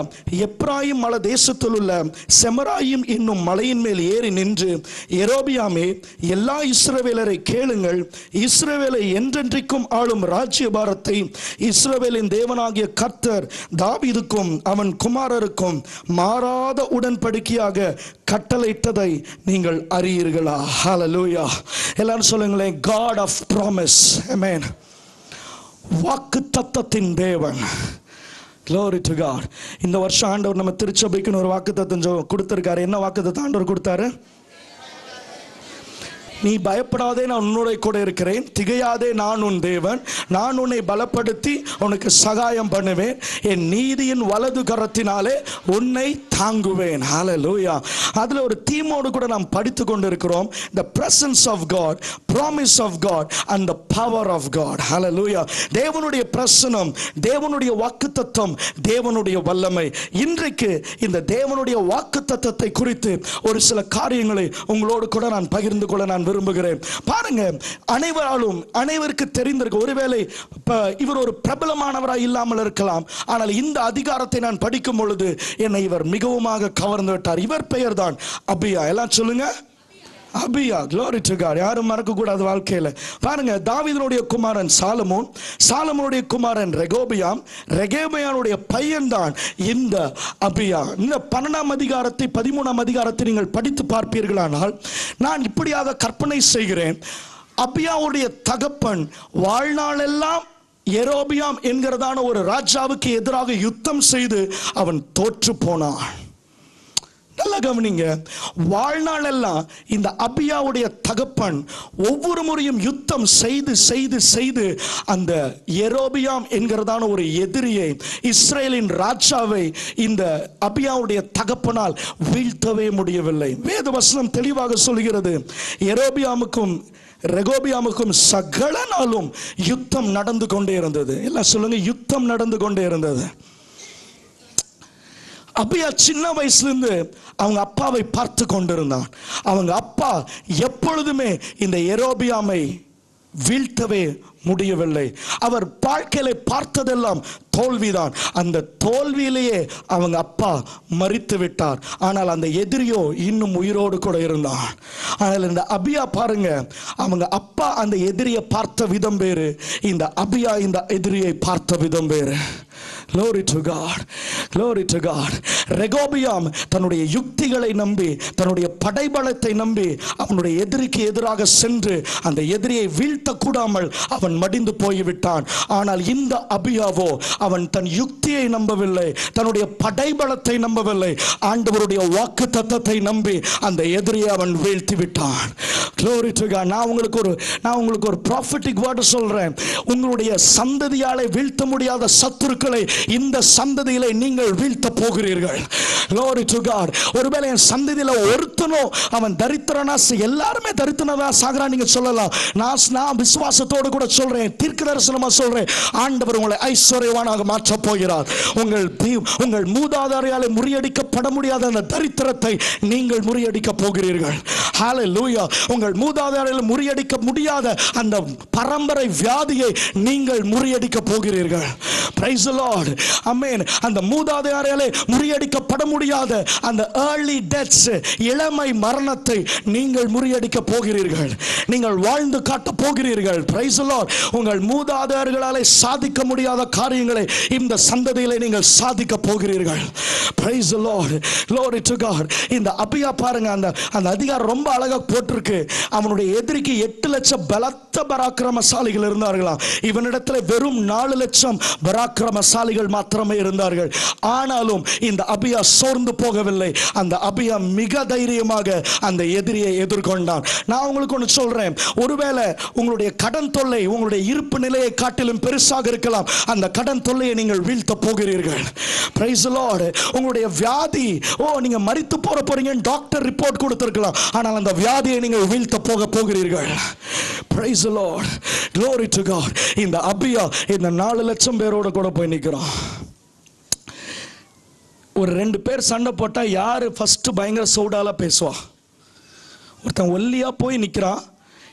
எப்ராயிம் மலை தேசத்தில் உள்ள செமராயிம் என்னும் மலையின் மேல் ஏறி நின்று, யெரொபெயாமே, எல்லா இஸ்ரவேலரை கேளுங்கள், இஸ்ரவேலை என்றென்றைக்கும் ஆளும் ராஜ்யபாரத்தை இஸ்ரவேலின் தேவனாகிய கர்த்தர் தாவீதுக்கும் அவன் குமாரருக்கும் மாறாத உடன்படிக்கையாக கட்டளையிட்டதை நீங்கள் அறியீர்களா? ஹல்லேலூயா. எல்லாரும் சொல்லுங்களேன், God of promise. Amen. வாக்குத்தத்தத்தின் தேவன். Glory to God. இந்த வருஷம் ஆண்டவர் நம்ம திருச்சபைக்குன்னு ஒரு வாக்குத்தத்தம் கொடுத்திருக்காரு. என்ன வாக்குத்தத்தம் ஆண்டவர் கொடுத்தாரு? நீ பயப்படாதே, நான் உன்னோட கூட இருக்கிறேன், திகையாதே, நான் உன் தேவன், நான் உன்னை பலப்படுத்தி உனக்கு சகாயம் பண்ணுவேன், என் நீதியின் வலது கரத்தினாலே உன்னை தாங்குவேன். ஹல்லேலூயா. அதுல ஒரு தீமோடு கூட நாம் படித்து கொண்டிருக்கிறோம். the presence of God, promise of God and the power of God. ஹல்லேலூயா. தேவனுடைய பிரசன்னம், தேவனுடைய வாக்குத்தத்தம், தேவனுடைய வல்லமை. இன்றைக்கு இந்த தேவனுடைய வாக்குத்தத்தத்தை குறித்து ஒரு சில காரியங்களை உங்களோடு கூட நான் பகிர்ந்து கொள்ள நான் விரும்புகிறேன். பாருங்க, அனைவருக்கு தெரிந்திருக்கு. ஒருவேளை இவர் ஒரு பிரபலமானவராய் இல்லாமல் இருக்கலாம், ஆனால் இந்த அதிகாரத்தை நான் படிக்கும் பொழுது என்னை இவர் மிகவும் கவர்ந்து விட்டார். இவர் பெயர் தான் அபியா. எல்லாம் சொல்லுங்க, அபியா. glory to God. யாரும் மறக்க கூடாது வாழ்க்கையில. பாருங்க, தாவீதுடைய குமாரன் சாலமோன், சாலமோனுடைய குமாரன் ரெகோபியாம், ரெகோபியானுடைய பையன் தான் இந்த அபியா. இந்த 12ஆம் அதிகாரத்தை 13ஆம் அதிகாரத்தை நீங்கள் படித்து பார்ப்பீர்களானால் நான் இப்படியாக கற்பனை செய்கிறேன். அபியாவுடைய தகப்பன் வாழ்நாளெல்லாம் யெரொபெயாம் என்கிறதான ஒரு ராஜாவுக்கு எதிராக யுத்தம் செய்து அவன் தோற்று போனான். நல்லா கவனிங்க, வாழ்நாள் எல்லாம் இந்த அபியாவுடைய தகப்பன் ஒவ்வொரு முறையும் யுத்தம் செய்து செய்து செய்து அந்த யெரொபெயாம் என்கிறதான ஒரு எதிரியை, இஸ்ரேலின் ராஜாவை இந்த அபியாவுடைய தகப்பனால் வீழ்த்தவே முடியவில்லை. வேத வசனம் தெளிவாக சொல்கிறது, யெரொபெயாமுக்கும் ரெகோபியாமுக்கும் சகல நாளும் யுத்தம் நடந்து கொண்டே இருந்தது. எல்லாம் சொல்லுங்க, யுத்தம் நடந்து கொண்டே இருந்தது. அபியா சின்ன வயசுலேருந்து அவங்க அப்பாவை பார்த்து கொண்டிருந்தான். அவங்க அப்பா எப்பொழுதுமே இந்த யெரொபெயாமை வீழ்த்தவே முடியவில்லை. அவர் வாழ்க்கையில பார்த்ததெல்லாம் தோல்விதான். அந்த தோல்வியிலேயே அவங்க அப்பா மரித்து விட்டார். ஆனால் அந்த எதிரியோ இன்னும் உயிரோடு கூட இருந்தான். ஆனால் இந்த அபியா பாருங்க, அவங்க அப்பா அந்த எதிரியை பார்த்த விதம் வேறு, இந்த அபியா இந்த எதிரியை பார்த்த விதம் வேறு. Glory to God, glory to God. ரெகோபியாம் தன்னுடைய யுக்திகளை நம்பி, தன்னுடைய படைபலத்தை நம்பி அவனுடைய எதிரிக்கு எதிராக சென்று அந்த எதிரியை வீழ்த்த கூடாமல் அவன் மடிந்து போய்விட்டான். ஆனால் இந்த அபியாவோ அவன் தன் யுக்தியை நம்பவில்லை, தன்னுடைய படைபலத்தை நம்பவில்லை, ஆண்டவருடைய வாக்கு தத்தத்தை நம்பி அந்த எதிரியை அவன் வீழ்த்தி விட்டான். Glory to God. நான் உங்களுக்கு ஒரு prophetic word சொல்றேன். உங்களுடைய சந்ததியாலே வீழ்த்த முடியாத சத்துருக்களை இந்த சந்ததியிலே நீங்கள் வீழ்த்த போகிறீர்கள். Glory to God. ஒருவேளை என் சந்ததியில ஒருத்தனோ அவன் தரித்திரனா, எல்லாருமே தரித்திரனா சாகுறான் நீங்க சொல்லலாம். நான் விசுவாசத்தோடு கூட சொல்றேன், தீர்க்க தரிசனமா சொல்றேன், ஆண்டவர் உங்களை ஐஸ்வர்யவானாக மாற்ற போகிறார். உங்கள் மூதாதையராலே முறியடிக்கப்பட முடியாத அந்த தரித்திரத்தை நீங்கள் முறியடிக்க போகிறீர்கள். ஹalleluya. உங்கள் மூதாதையராலே முறியடிக்க முடியாத அந்த பரம்பரை வியாதியை நீங்கள் முறியடிக்க போகிறீர்கள். Praise the Lord. Amen. அந்த மூதாதையராலே முறியடிக்கப்பட முடியாத அந்த early deaths, இளமை மரணத்தை நீங்கள் முறியடிக்க போகிறீர்கள். நீங்கள் வாழ்ந்து காட்ட போகிறீர்கள். Praise the Lord. உங்கள் மூதாதையர்களாலே சாதிக்க முடியாத காரியங்களை இந்த சந்ததியிலே நீங்கள் சாதிக்க போகிறீர்கள். Praise the Lord. Glory to God. இந்த அபியா பாருங்க, அந்த அதிகாரம் ரொம்ப அழகா போட்டிருக்கு. அவனுடைய எதிரிக்கு 8 லட்சம் பலத்த பராக்கிரமசாலிகள் இருந்தார்களாம். இவனிடத்தில் வெறும் 4 லட்சம் பராக்கிரமசாலிகள் மாத்திரமே இருந்தார்கள். ஆனாலும் இந்த அபியா சோர்ந்து போகவில்லை. அந்த அபியா மிக தைரியமாக அந்த எதிரியை எதிர்கொண்டான். நான் உங்களுக்கு ஒன்று சொல்றேன், ஒருவேளை உங்களுடைய கடன் தொல்லை உங்களுடைய இருப்பு நிலையை காட்டிலும் பெருசாக இருக்கலாம். அந்த கடன் தொல்லையை நீங்கள் வீழ்த்த போகிறீர்கள். Praise the Lord. உங்களுடைய வியாதி, நீங்க மரித்து போறீங்க டாக்டர் ரிப்போர்ட் கொடுத்திருக்கலாம், ஆனால் அந்த வியாதியை நீங்கள் வீழ்த்த போகிறீர்கள். Praise the Lord. Glory to God. இந்த அபியா இந்த 4 லட்சம் பேரோட கூட போய் நிற்கிறான். ஒரு 2 பேர் சண்டை போட்டா யாரு ஃபர்ஸ்ட் பயங்கர சவுடால பேசுவா? ஒருத்தன் ஒல்லியா போய் நிற்கிறான்,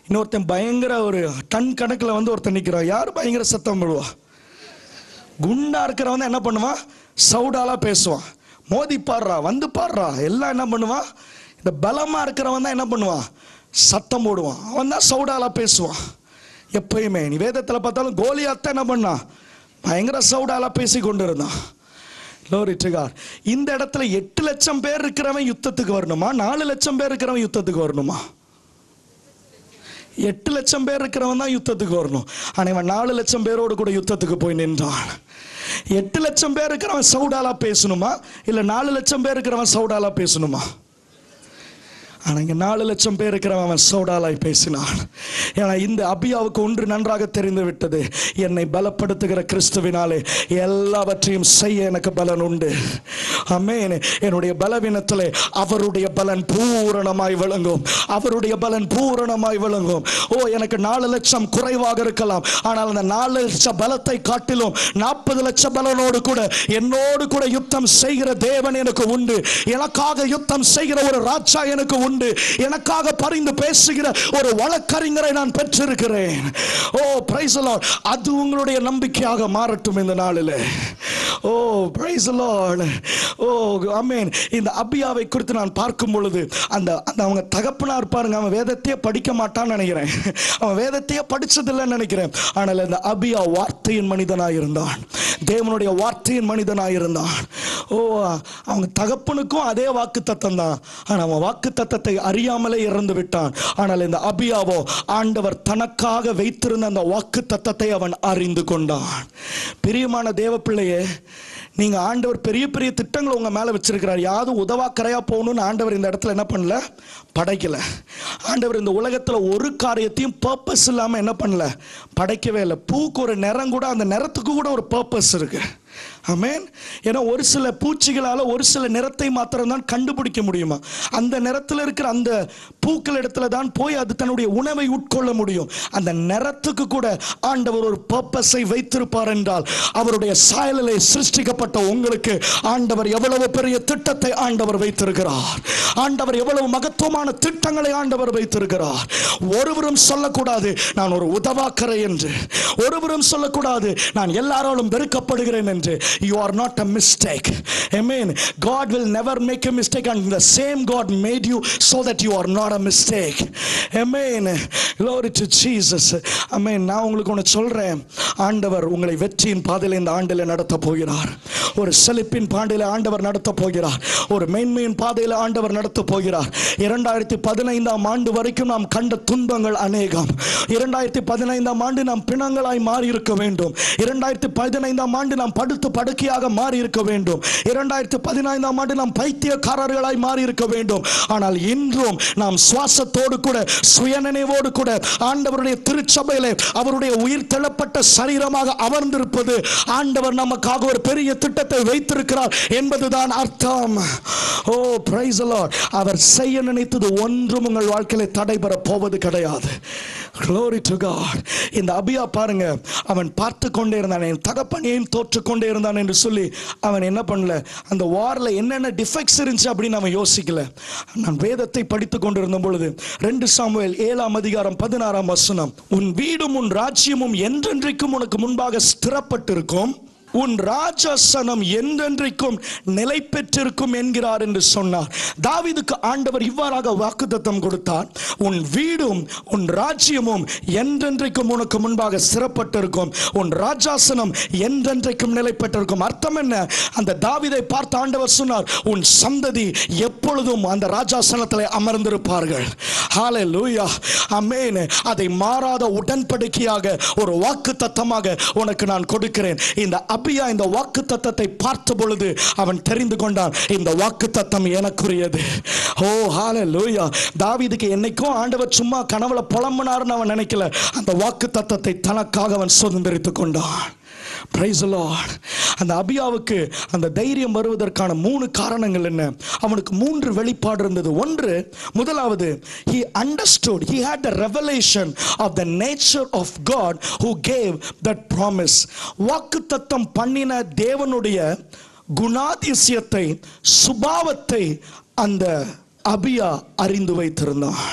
இன்னொருத்தன் பயங்கர ஒரு டன் கணக்கில் வந்து ஒருத்தன் நிற்கிறான். யார் பயங்கர சத்தம் போடுவா? குண்டா இருக்கிறவன் என்ன பண்ணுவான்? சவுடாலா பேசுவான். மோதி பாடுறா, வந்து பாடுறா, எல்லாம் என்ன பண்ணுவான்? இந்த பலமா இருக்கிறவன் தான் என்ன பண்ணுவான்? சத்தம் போடுவான். அவன் தான் சவுடாலா பேசுவான். எப்பயுமே நீ வேதத்தில் பார்த்தாலும் கோலியாத்தான் என்ன பண்ணான்? பயங்கர சவுடாலா பேசி கொண்டு இருந்தான். Glory to God. இந்த இடத்துல 8 லட்சம் பேர் இருக்கிறவன் யுத்தத்துக்கு வரணுமா? 4 லட்சம் பேர் இருக்கிறவன் யுத்தத்துக்கு வரணுமா? 8 லட்சம் பேர் இருக்கிறவன் தான் யுத்தத்துக்கு வரணும். ஆனால் இவன் 4 லட்சம் பேரோடு கூட யுத்தத்துக்கு போய் நின்றான். 8 லட்சம் பேர் இருக்கிறவன் சவுடாலா பேசணுமா, இல்லை 4 லட்சம் பேர் இருக்கிறவன் சவுடாலா பேசணுமா? ஆனால் இங்கே 4 லட்சம் பேர் இருக்கிறவன் சவுடாலாய் பேசினான். ஏன்னா இந்த அபியாவுக்கு ஒன்று நன்றாக தெரிந்து விட்டது, என்னை பலப்படுத்துகிற கிறிஸ்துவினாலே எல்லாவற்றையும் செய்ய எனக்கு பலன் உண்டு. ஆமென். என்னுடைய பலவீனத்திலே அவருடைய பலன் பூரணமாய் விளங்கும். அவருடைய பலன் பூரணமாய் விளங்கும். எனக்கு 4 லட்சம் குறைவாக இருக்கலாம், ஆனால் அந்த 4 லட்சம் பலத்தை காட்டிலும் 40 லட்சம் பலனோடு கூட என்னோடு கூட யுத்தம் செய்கிற தேவன் எனக்கு உண்டு. எனக்காக யுத்தம் செய்கிற ஒரு ராஜா எனக்கு உண்டு. கொண்டு எனக்காக பரிந்து பேசுகிற ஒரு வழக்கறிஞரை நான் பெற்றிருக்கிறேன். ஓ பிரைஸ் தி லார்ட். அது உங்களுடைய நம்பிக்கையாக மாறட்டும் இந்த நாளில். ஓ பிரைஸ் தி லார்ட். ஓ ஆமென். இந்த அபியாவை குறித்து நான் பார்க்கும் பொழுது அந்த அவங்க தகப்பனார் பாருங்க, அவன் வேதத்தையே படிக்க மாட்டான்னு நினைக்கிறேன், அவன் வேதத்தையே படிச்சதில்லைன்னு நினைக்கிறேன். ஆனால் இந்த அபியா வார்த்தையின் மனிதனாக இருந்தான், தேவனுடைய வார்த்தையின் மனிதனாக இருந்தான். ஓ அவங்க தகப்பனுக்கும் அதே வாக்கு தத்தம் தான், ஆனால் அவன் வாக்கு தத்தத்தை அறியாமலே இறந்து விட்டான். ஆனால் இந்த அபியாவோ ஆண்டவர் தனக்காக வைத்திருந்த அந்த வாக்கு தத்தத்தை அவன் அறிந்து கொண்டான். பிரியமான தேவ பிள்ளையே, நீங்க ஆண்டவர் பெரிய பெரிய திட்டங்களை உங்க மேல வச்சிருக்கிறார். யாவது உதவாக்கரையா போகணும்னு ஆண்டவர் இந்த இடத்துல என்ன பண்ணல, படைக்கல. ஆண்டவர் இந்த உலகத்துல ஒரு காரியத்தையும் பர்பஸ் இல்லாம என்ன பண்ணல, படைக்கவே இல்லை. பூக்கு ஒரு நிறம் கூட, அந்த நிறத்துக்கு கூட ஒரு பர்பஸ் இருக்கு. ஆமென். ஏன்னா ஒரு சில பூச்சிகளால் ஒரு சில நிறத்தை மாத்திரம் தான் கண்டுபிடிக்க முடியுமா, அந்த நிறத்தில் இருக்கிற அந்த பூக்கள் இடத்துல தான் போய் அது தன்னுடைய உணவை உட்கொள்ள முடியும். அந்த நிறத்துக்கு கூட ஆண்டவர் ஒரு பர்பஸை வைத்திருப்பார் என்றால், அவருடைய சாயலிலே சிருஷ்டிக்கப்பட்ட உங்களுக்கு ஆண்டவர் எவ்வளவு பெரிய திட்டத்தை ஆண்டவர் வைத்திருக்கிறார். ஆண்டவர் எவ்வளவு மகத்துவமான திட்டங்களை ஆண்டவர் வைத்திருக்கிறார். ஒருவரும் சொல்லக்கூடாது நான் ஒரு உதவாக்கரை என்று, ஒருவரும் சொல்லக்கூடாது நான் எல்லாராலும் வெறுக்கப்படுகிறேன் என்று. You are not a mistake. Amen. God will never make a mistake, and the same God made you so that you are not a mistake. Amen. Glory to Jesus. Amen. நான் உங்களுக்கு ஒன்று சொல்றேன், ஆண்டவர் உங்களை வெற்றியின் பாதையில் இந்த ஆண்டில் நடத்த போகிறார். ஒரு செழிப்பின் பாதையில் ஆண்டவர் நடத்த போகிறார். ஒரு மேன்மையின் பாதையில் ஆண்டவர் நடத்த போகிறார். 2015 ஆண்டு வரைக்கும் நாம் கண்ட துன்பங்கள் அநேகம். 2015 ஆண்டு நாம் பிணங்களாய் மாறி இருக்க வேண்டும். 2015 ஆண்டு நாம் படுத்து படுக்கையாக மாறி இருக்க வேண்டும். 2015 ஆண்டு நாம் பைத்தியக்காரர்களாய் மாறி இருக்க வேண்டும். ஆனால் இன்றும் நாம் சுவாசத்தோடு கூட சுயநினைவோடு கூட ஆண்டவருடைய திருச்சபையிலே அவருடைய உயிர் தெள்ளப்பட்ட சரீரமாக அமர்ந்திருப்பது ஆண்டவர் நமக்காக ஒரு பெரிய திட்டத்தை வைத்திருக்கிறார் என்பதுதான் அர்த்தம். ஓ பிரைஸ் தி லார்ட். அவர் செய்ய நினைத்தது ஒன்றும் உங்கள் வாழ்க்கையில தடைபெற போவது கிடையாது. Glory to God. இந்த அபியா பாருங்க, அவன் பார்த்து கொண்டே இருந்தான், என் தகப்பன் ஏன் தோற்று கொண்டே இருந்தான் என்று சொல்லி அவன் என்ன பண்ணல, அந்த வார்ல என்னென்ன டிஃபெக்ட்ஸ் இருந்துச்சு அப்படின்னு அவன் யோசிக்கல. நான் வேதத்தை படித்து கொண்டிருந்த பொழுது 2 சாமுவேல் 7:16 உன் வீடும் உன் ராஜ்யமும் என்றென்றைக்கும் உனக்கு முன்பாக ஸ்திரப்பட்டிருக்கும், உன் ராஜாசனம் என்றென்றைக்கும் நிலை பெற்றிருக்கும் என்கிறார் என்று சொன்னார். தாவீதுக்கு ஆண்டவர் இவ்வாறாக வாக்குத்தத்தம் கொடுத்தார், உன் வீடும் உன் ராஜ்யமும் என்றென்றைக்கும் உனக்கு முன்பாக ஸ்திரப்பட்டிருக்கும், உன் ராஜாசனம் என்றென்றைக்கும் நிலை பெற்றிருக்கும். அர்த்தம் என்ன? அந்த தாவீதை பார்த்து ஆண்டவர் சொன்னார், உன் சந்ததி எப்பொழுதும் அந்த ராஜாசனத்தில் அமர்ந்திருப்பார்கள். ஹல்லேலூயா. ஆமென். அதை மாறாத உடன்படிக்கையாக ஒரு வாக்குத்தத்தமாக உனக்கு நான் கொடுக்கிறேன். இந்த அபியா இந்த வாக்குத்தத்தத்தை பார்த்த பொழுது அவன் தெரிந்து கொண்டான், இந்த வாக்குத்தத்தம் எனக்குரியது. ஓ ஹல்லேலூயா. தாவீதுக்கு என்னைக்கும் ஆண்டவர் சும்மா கனவுல புலம்பினார்னு அவன் நினைக்கல, அந்த வாக்குத்தத்தத்தை தனக்காக அவன் சுதந்திரித்துக் கொண்டான். Praise the Lord. அந்த அபியாவுக்கு அந்த தைரியம் வருவதற்கான 3 காரணங்கள் என்ன? அவனுக்கு 3 வெளிப்பாடு இருந்தது. முதலாவது, he understood, he had the revelation of the nature of God who gave that promise. வாக்குத்தத்தம் பண்ணின தேவனுடைய குணாதிசயத்தை, சுபாவத்தை அந்த அபியா அறிந்து வைத்திருந்தான்.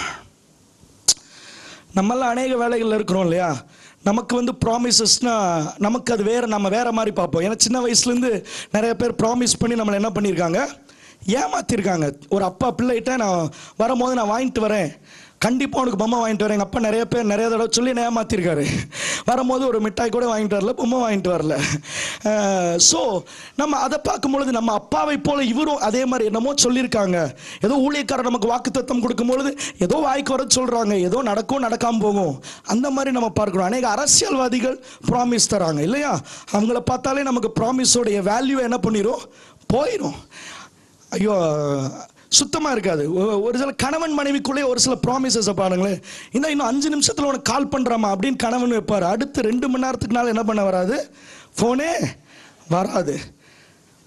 நம்மெல்லாம் அநேக வேலைகள் இருக்கிறோம் இல்லையா, நமக்கு ப்ராமிசஸ்னா நமக்கு அது வேற, நம்ம வேற மாதிரி பார்ப்போம். ஏன்னா சின்ன வயசுலேருந்து நிறைய பேர் ப்ராமிஸ் பண்ணி நம்மளை என்ன பண்ணியிருக்காங்க, ஏமாத்திருக்காங்க. ஒரு அப்பா பிள்ளைகிட்ட நான் வரும்போது நான் வாங்கிட்டு வரேன், கண்டிப்பாக உனக்கு பொம்மை வாங்கிட்டு வரேன். எங்கள் அப்பா நிறைய தடவை சொல்லி ஏமாத்திருக்காரு. வரும்போது ஒரு மிட்டாய் கூட வாங்கிட்டு வரல, பொம்மை வாங்கிட்டு வரல. ஸோ நம்ம அதை பார்க்கும்பொழுது நம்ம அப்பாவை போல இவரும் அதே மாதிரி என்னமோ சொல்லியிருக்காங்க. ஏதோ ஊழியக்காரர் நமக்கு வாக்குத்தத்தம் கொடுக்கும்பொழுது ஏதோ வாய்க்கு வர சொல்கிறாங்க, ஏதோ நடக்கும் நடக்காமல் போகும், அந்த மாதிரி நம்ம பார்க்குறோம். அநேக அரசியல்வாதிகள் ப்ராமிஸ் தராங்க இல்லையா, அவங்கள பார்த்தாலே நமக்கு ப்ராமிஸோடைய வேல்யூ என்ன பண்ணிடும், போயிடும். ஐயோ சுத்தமாக இருக்காது. ஒரு சில கணவன் மனைவிக்குள்ளே ஒரு சில ப்ராமிசஸை பாருங்களேன், இன்னும் 5 நிமிஷத்தில் உனக்கு கால் பண்ணுறாமா அப்படின்னு கணவன் வைப்பார். அடுத்து 2 மணி நேரத்துக்கு நாள் என்ன பண்ண வராது, ஃபோனே வராது.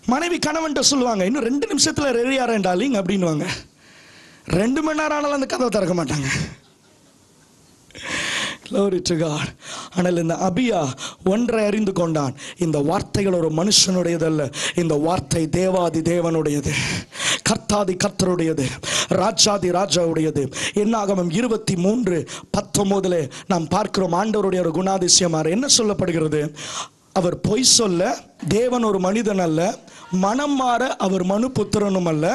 மனைவி கணவன்கிட்ட சொல்லுவாங்க, இன்னும் 2 நிமிஷத்தில் ரெடியாரேன் டார்லிங் அப்படின்வாங்க. 2 மணி நேரம் ஆனாலும் அந்த கதவை திறக்க மாட்டாங்க. Glory to God. ஆனால் இந்த அபியா ஒன்றை அறிந்து கொண்டான், இந்த வார்த்தைகள் ஒரு மனுஷனுடையதல்ல, இந்த வார்த்தை தேவாதி தேவனுடையது, கர்த்தாதி கர்த்தருடையது. ராஜாதி ராஜாவுடையது. என்னாகமம் 23:19 நாம் பார்க்கிறோம் ஆண்டவருடைய ஒரு குணாதிசயமாக என்ன சொல்லப்படுகிறது. அவர் பொய் சொல்ல தேவன் ஒரு மனிதன் அல்ல, மனம் மாற அவர் மனுபுத்திரனும் அல்ல,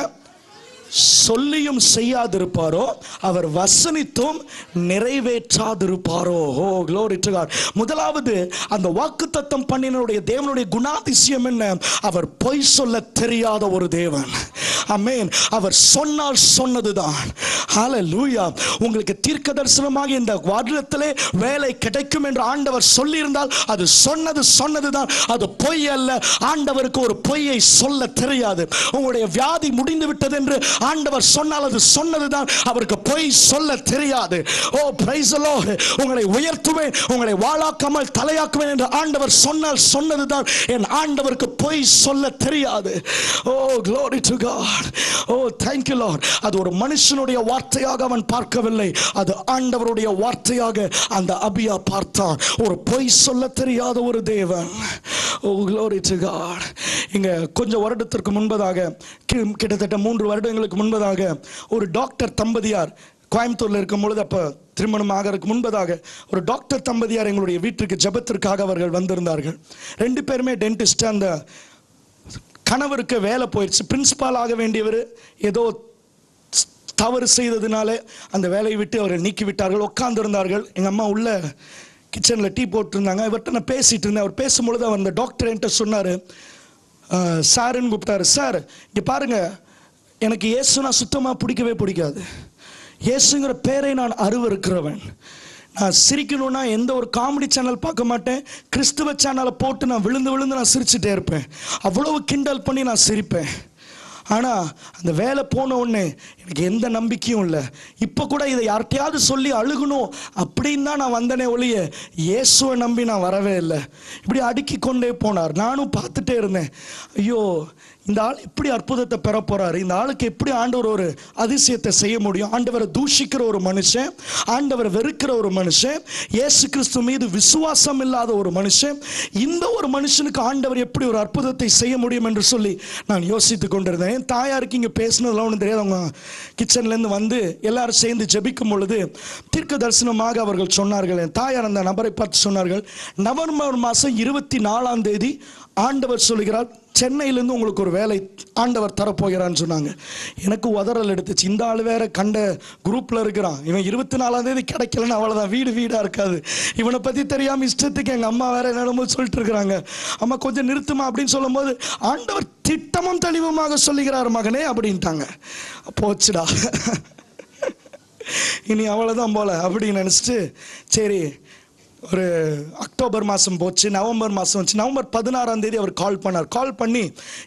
சொல்லியும் செய்யாதிருப்பாரோ அவர் வசனித்தும் நிறைவேற்றாதிருப்பாரோ. ஓ glory to God. முதலாவது அந்த வாக்குத்தத்தம் பண்ணினுடைய தேவனுடைய குணாதிசயம் என்ன? அவர் பொய் சொல்ல தெரியாத ஒரு தேவன். ஆமென். அவர் சொன்னால் சொன்னதுதான். ஹல்லேலூயா. உங்களுக்கு தீர்க்க தரிசனமாக இந்த வருடத்திலே வேலை கிடைக்கும் என்று ஆண்டவர் சொல்லியிருந்தால் அது சொன்னதுதான், அது பொய் அல்ல. ஆண்டவருக்கு ஒரு பொய்யை சொல்ல தெரியாது. உங்களுடைய வியாதி முடிந்து விட்டது என்று ஆண்டவர் சொன்னால் அது சொன்னதுதான், அவருக்கு பொய் சொல்ல தெரியாது. ஓ பிரைஸ் தி லார்ட். உங்களை உயர்த்துவேன், உங்களை வாளாக்காமல் தலையாக்குவேன் என்று ஆண்டவர் சொன்னால் சொன்னதுதான். என் ஆண்டவருக்கு பொய் சொல்ல தெரியாது. ஓ glory to God. O thank you Lord. அது ஒரு மனுஷனுடைய வார்த்தையாக அவன் பார்க்கவில்லை, அது ஆண்டவருடைய வார்த்தையாக அந்த அபியா பார்த்தான். ஒரு பொய் சொல்ல தெரியாத ஒரு தேவன். ஓ glory to God. இங்க கொஞ்சம் வருடத்திற்கு முன்பதாக, கிட்டத்தட்ட 3 வருடங்களுக்கு முன்பதாக ஒரு டாக்டர் தம்பதியார் கோயம்புத்தூர்ல இருக்கும் பொழுது, அப்ப திருமணம் ஆகிறதுக்கு முன்பதாக ஒரு டாக்டர் தம்பதியார் எங்களுடைய வீட்டுக்கு ஜெபத்திற்காக அவர்கள் வந்திருந்தார்கள். 2 பேருமே டென்டிஸ்ட். அந்த கணவருக்கு வேலை போயிடுச்சு. பிரின்சிபால் ஆக வேண்டியவர் ஏதோ தவறு செய்ததுனால அந்த வேலையை விட்டு அவர்கள் நீக்கி விட்டார்கள். உட்கார்ந்திருந்தார்கள். எங்கள் அம்மா உள்ள கிச்சனில் டீ போட்டிருந்தாங்க. இவர்கிட்ட நான் பேசிட்டு இருந்தேன். அவர் பேசும்பொழுது அவர் அந்த டாக்டர் என்கிட்ட சொன்னார், சாருன்னு கூப்பிட்டாரு. சார் இங்கே பாருங்க, எனக்கு இயேசுனா சுத்தமாக பிடிக்காது. இயேசுங்கிற பேரை நான் அருவருக்கிறவன். நான் சிரிக்கணும்னா எந்த ஒரு காமெடி சேனல் பார்க்க மாட்டேன். கிறிஸ்துவ சேனலை போட்டு நான் விழுந்து நான் சிரிச்சுட்டே இருப்பேன். அவ்வளவு கிண்டல் பண்ணி நான் சிரிப்பேன். ஆனால் அந்த வேலை போன உடனே எனக்கு எந்த நம்பிக்கையும் இல்லை. இப்போ கூட இதை யார்கிட்டையாவது சொல்லி அழுகணும் அப்படின்னு தான் நான் வந்தனே ஒழிய இயேசுவை நம்பி நான் வரவே இல்லை. இப்படி அடுக்கி கொண்டே போனார். நானும் பார்த்துட்டே இருந்தேன். ஐயோ, இந்த ஆள் எப்படி அற்புதத்தை பெற போறாரு, இந்த ஆளுக்கு எப்படி ஆண்டவர் ஒரு அதிசயத்தை செய்ய முடியும். ஆண்டவரை தூஷிக்கிற ஒரு மனுஷன், ஆண்டவரை வெறுக்கிற ஒரு மனுஷன், இயேசு கிறிஸ்து மீது விசுவாசம் இல்லாத ஒரு மனுஷன், இந்த ஒரு மனுஷனுக்கு ஆண்டவர் எப்படி ஒரு அற்புதத்தை செய்ய முடியும் என்று சொல்லி நான் யோசித்து கொண்டிருந்தேன். என் தாயாருக்கு இங்கே பேசினதெல்லாம் ஒன்றும் தெரியாது. அவங்க கிச்சன்லேருந்து வந்து எல்லாரும் சேர்ந்து ஜெபிக்கும் பொழுது தீர்க்க தரிசனமாக அவர்கள் சொன்னார்கள். என் தாயார் அந்த நபரை பார்த்து சொன்னார்கள், நவம்பர் மாதம் 24ஆம் தேதி ஆண்டவர் சொல்லுகிறார், சென்னையிலேருந்து உங்களுக்கு ஒரு வேலை ஆண்டவர் தரப்போகிறான்னு சொன்னாங்க. எனக்கு உதறல் எடுத்துச்சு. இந்த ஆள் வேற கண்ட குரூப்பில் இருக்கிறான். இவன் 24ஆம் தேதி கிடைக்கலன்னு அவ்வளோதான், வீடாக இருக்காது. இவனை பற்றி தெரியாமல் இஷ்டத்துக்கு எங்கள் அம்மா வேற என்னமோ சொல்லிட்டு இருக்கிறாங்க. அம்மா கொஞ்சம் நிறுத்துமா அப்படின்னு சொல்லும் போது ஆண்டவர் திட்டமும் தெளிவுமாக சொல்லுகிறார் மகனே அப்படின்ட்டாங்க. போச்சுடா, இனி அவ்வளோதான் போல அப்படின்னு நினச்சிட்டு சரி, ஒரு அக்டோபர் மாதம் போச்சு, நவம்பர் மாதம் வந்துச்சு. நவம்பர் 16ஆம் தேதி அவர் கால் பண்ணார். கால் பண்ணி,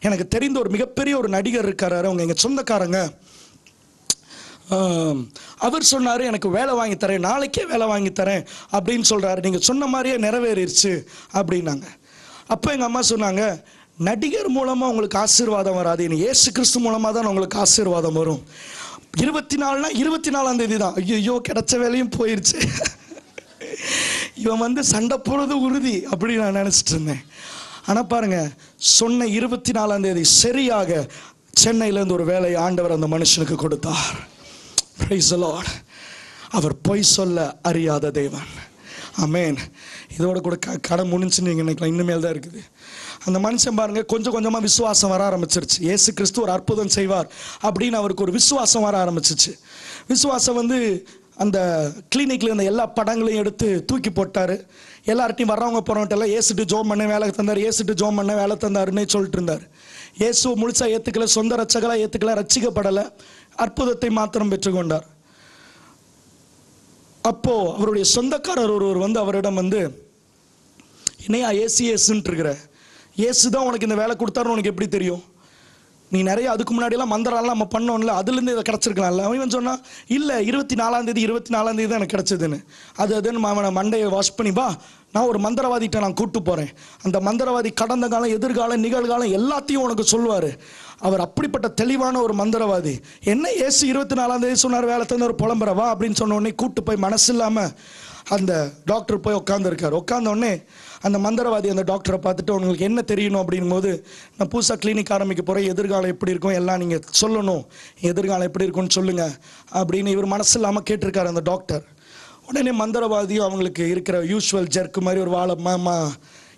எனக்கு தெரிந்த ஒரு மிகப்பெரிய ஒரு நடிகர் இருக்காரு, அவங்க எங்கள் சொந்தக்காரங்க, அவர் சொன்னார் எனக்கு வேலை வாங்கி தரேன், நாளைக்கே வேலை வாங்கி தரேன் அப்படின்னு சொல்கிறாரு. நீங்கள் சொன்ன மாதிரியே நிறைவேறிடுச்சு அப்படின்னாங்க. அப்போ எங்கள் அம்மா சொன்னாங்க, நடிகர் மூலமாக உங்களுக்கு ஆசீர்வாதம் வராது, இனி இயேசு கிறிஸ்து மூலமாக தான் உங்களுக்கு ஆசீர்வாதம் வரும். 24னா 24ஆம் தேதி தான். ஐயோ, கிடைச்ச வேலையும் போயிடுச்சு. இவன் வந்து சண்டை போடுறது உறுதி அப்படி நான் நினச்சிட்டு இருந்தேன். ஆனால் பாருங்க, சொன்ன 24ஆம் தேதி சரியாக சென்னையிலேருந்து ஒரு வேலையை ஆண்டவர் அந்த மனுஷனுக்கு கொடுத்தார். Price the Lord. அவர் பொய் சொல்ல அறியாத தேவன். ஆமென். இதோட கூட கடை முடிஞ்சுன்னு நீங்கள் நினைக்கலாம், இன்னுமேல் தான் இருக்குது. அந்த மனுஷன் பாருங்க, கொஞ்சம் கொஞ்சமாக விசுவாசம் வர ஆரம்பிச்சிருச்சு. இயேசு கிறிஸ்து ஒரு அற்புதம் செய்வார் அப்படின்னு அவருக்கு ஒரு விசுவாசம் வர ஆரம்பிச்சிச்சு. விசுவாசம் வந்து அந்த கிளினிக்கில் இருந்த எல்லா படங்களையும் எடுத்து தூக்கி போட்டார். எல்லார்ட்டையும் வர்றவங்க போகிறவங்கள்ட்டெல்லாம் ஏசுட்டு ஜோம் பண்ண வேலை தந்தார், ஏசுட்டு ஜோம் பண்ண வேலை தந்தாருன்னே சொல்லிட்டு இருந்தார். இயேசு முழுசா ஏற்றுக்கல, சொந்த ரட்சகளாக ஏற்றுக்கல, ரட்சிக்கப்படலை, அற்புதத்தை மாத்திரம் பெற்றுக்கொண்டார். அப்போ அவருடைய சொந்தக்காரர் ஒருவர் வந்து அவரிடம் வந்து, என்னையா ஏசுன்ட்டு இருக்கிற, இயேசு தான் உனக்கு இந்த வேலை கொடுத்தாருன்னு உனக்கு எப்படி தெரியும்? நீ நிறைய அதுக்கு முன்னாடியெல்லாம் மந்திரம்லாம் நம்ம பண்ணோம்ல, அதுலேருந்து இதை கிடச்சிருக்கலாம்ல. அவன் சொன்னான், இல்லை 24ஆம் தேதி தான் எனக்கு கிடச்சிதுன்னு. அதுன்னு அவனை மண்டையை வாஷ் பண்ணி வா, நான் ஒரு மந்திரவாதிகிட்ட நான் கூப்பிட்டு போகிறேன். அந்த மந்திரவாதி கடந்த காலம், எதிர்காலம், நிகழ்காலம் எல்லாத்தையும் உனக்கு சொல்லுவார். அவர் அப்படிப்பட்ட தெளிவான ஒரு மந்திரவாதி. என்ன இயேசு 24ஆம் தேதி சொன்னார் வேலை தந்து ஒரு புலம்புறவா அப்படின்னு சொன்ன உடனே கூப்பிட்டு போய் மனசு இல்லாமல் அந்த டாக்டர் போய் உட்காந்துருக்கார். உட்காந்த உடனே அந்த மந்திரவாதி அந்த டாக்டரை பார்த்துட்டு உங்களுக்கு என்ன தெரியணும் அப்படிங்கும்போது, நான் புதுசாக கிளினிக் ஆரம்பிக்க போகிறேன், எதிர்காலம் எப்படி இருக்கும் எல்லாம் நீங்கள் சொல்லணும், எதிர்காலம் எப்படி இருக்கும்னு சொல்லுங்கள் அப்படின்னு இவர் மனசு இல்லாமல் கேட்டிருக்காரு அந்த டாக்டர். உடனே மந்திரவாதியும் அவங்களுக்கு இருக்கிற யூஸ்வல் ஜர்க்கு மாதிரி ஒரு வாழை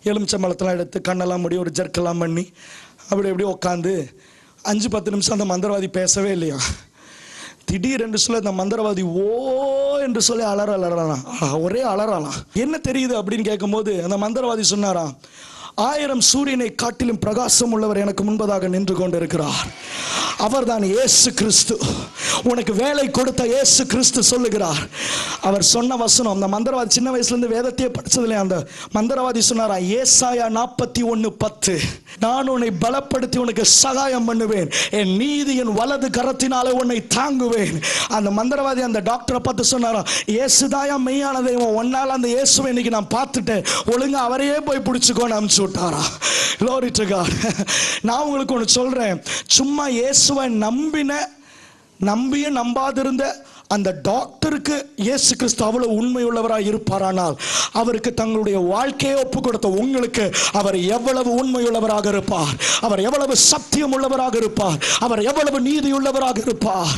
எலுமிச்சம்பழத்தெல்லாம் எடுத்து கண்ணெல்லாம் முடி ஒரு ஜர்க்கெல்லாம் பண்ணி அப்படி எப்படி உட்காந்து 5-10 நிமிஷம் அந்த மந்திரவாதி பேசவே இல்லையா. திடீரென்று சொல்ல அந்த மந்திரவாதி ஓ என்று சொல்லி அலறலாம், ஒரே அலறலாம். என்ன தெரியுது அப்படின்னு கேட்கும்போது அந்த மந்திரவாதி சொன்னாராம், 1000 சூரியனை காட்டிலும் பிரகாசம் உள்ளவர் எனக்கு முன்பதாக நின்று கொண்டிருக்கிறார், அவர்தான் இயேசு கிறிஸ்து. உனக்கு வேலை கொடுத்த இயேசு கிறிஸ்து சொல்லுகிறார். அவர் சொன்ன வசனம், அந்த மந்திரவாதி சின்ன வயசுலேருந்து வேதத்தையே படிச்சதுல அந்த மந்திரவாதி சொன்னாரா, ஏசாயா 41:10, நான் உன்னை பலப்படுத்தி உனக்கு சகாயம் பண்ணுவேன், என் நீதியின் வலது கரத்தினாலே உன்னை தாங்குவேன். அந்த மந்திரவாதி அந்த டாக்டரை பார்த்து சொன்னாரா, இயேசுதாயா மெய்யான தெய்வம், ஒன்னால் அந்த இயேசுவை இன்னைக்கு நான் பார்த்துட்டேன், ஒழுங்கா அவரையே போய் பிடிச்சுக்கோன்னு அனுப்பிச்சு விட்டாரா. Glory to God. நான் உங்களுக்கு ஒன்று சொல்றேன், சும்மா இயேசுவை நம்பியும் நம்பாதிருந்த அந்த டாக்டருக்கு இயேசு கிறிஸ்து அவ்வளவு உண்மையுள்ளவராக இருப்பாரானால், அவருக்கு தங்களுடைய வாழ்க்கையை ஒப்பு கொடுத்த உங்களுக்கு அவர் எவ்வளவு உண்மையுள்ளவராக இருப்பார், அவர் எவ்வளவு சத்தியம் உள்ளவராக இருப்பார், அவர் எவ்வளவு நீதியுள்ளவராக இருப்பார்.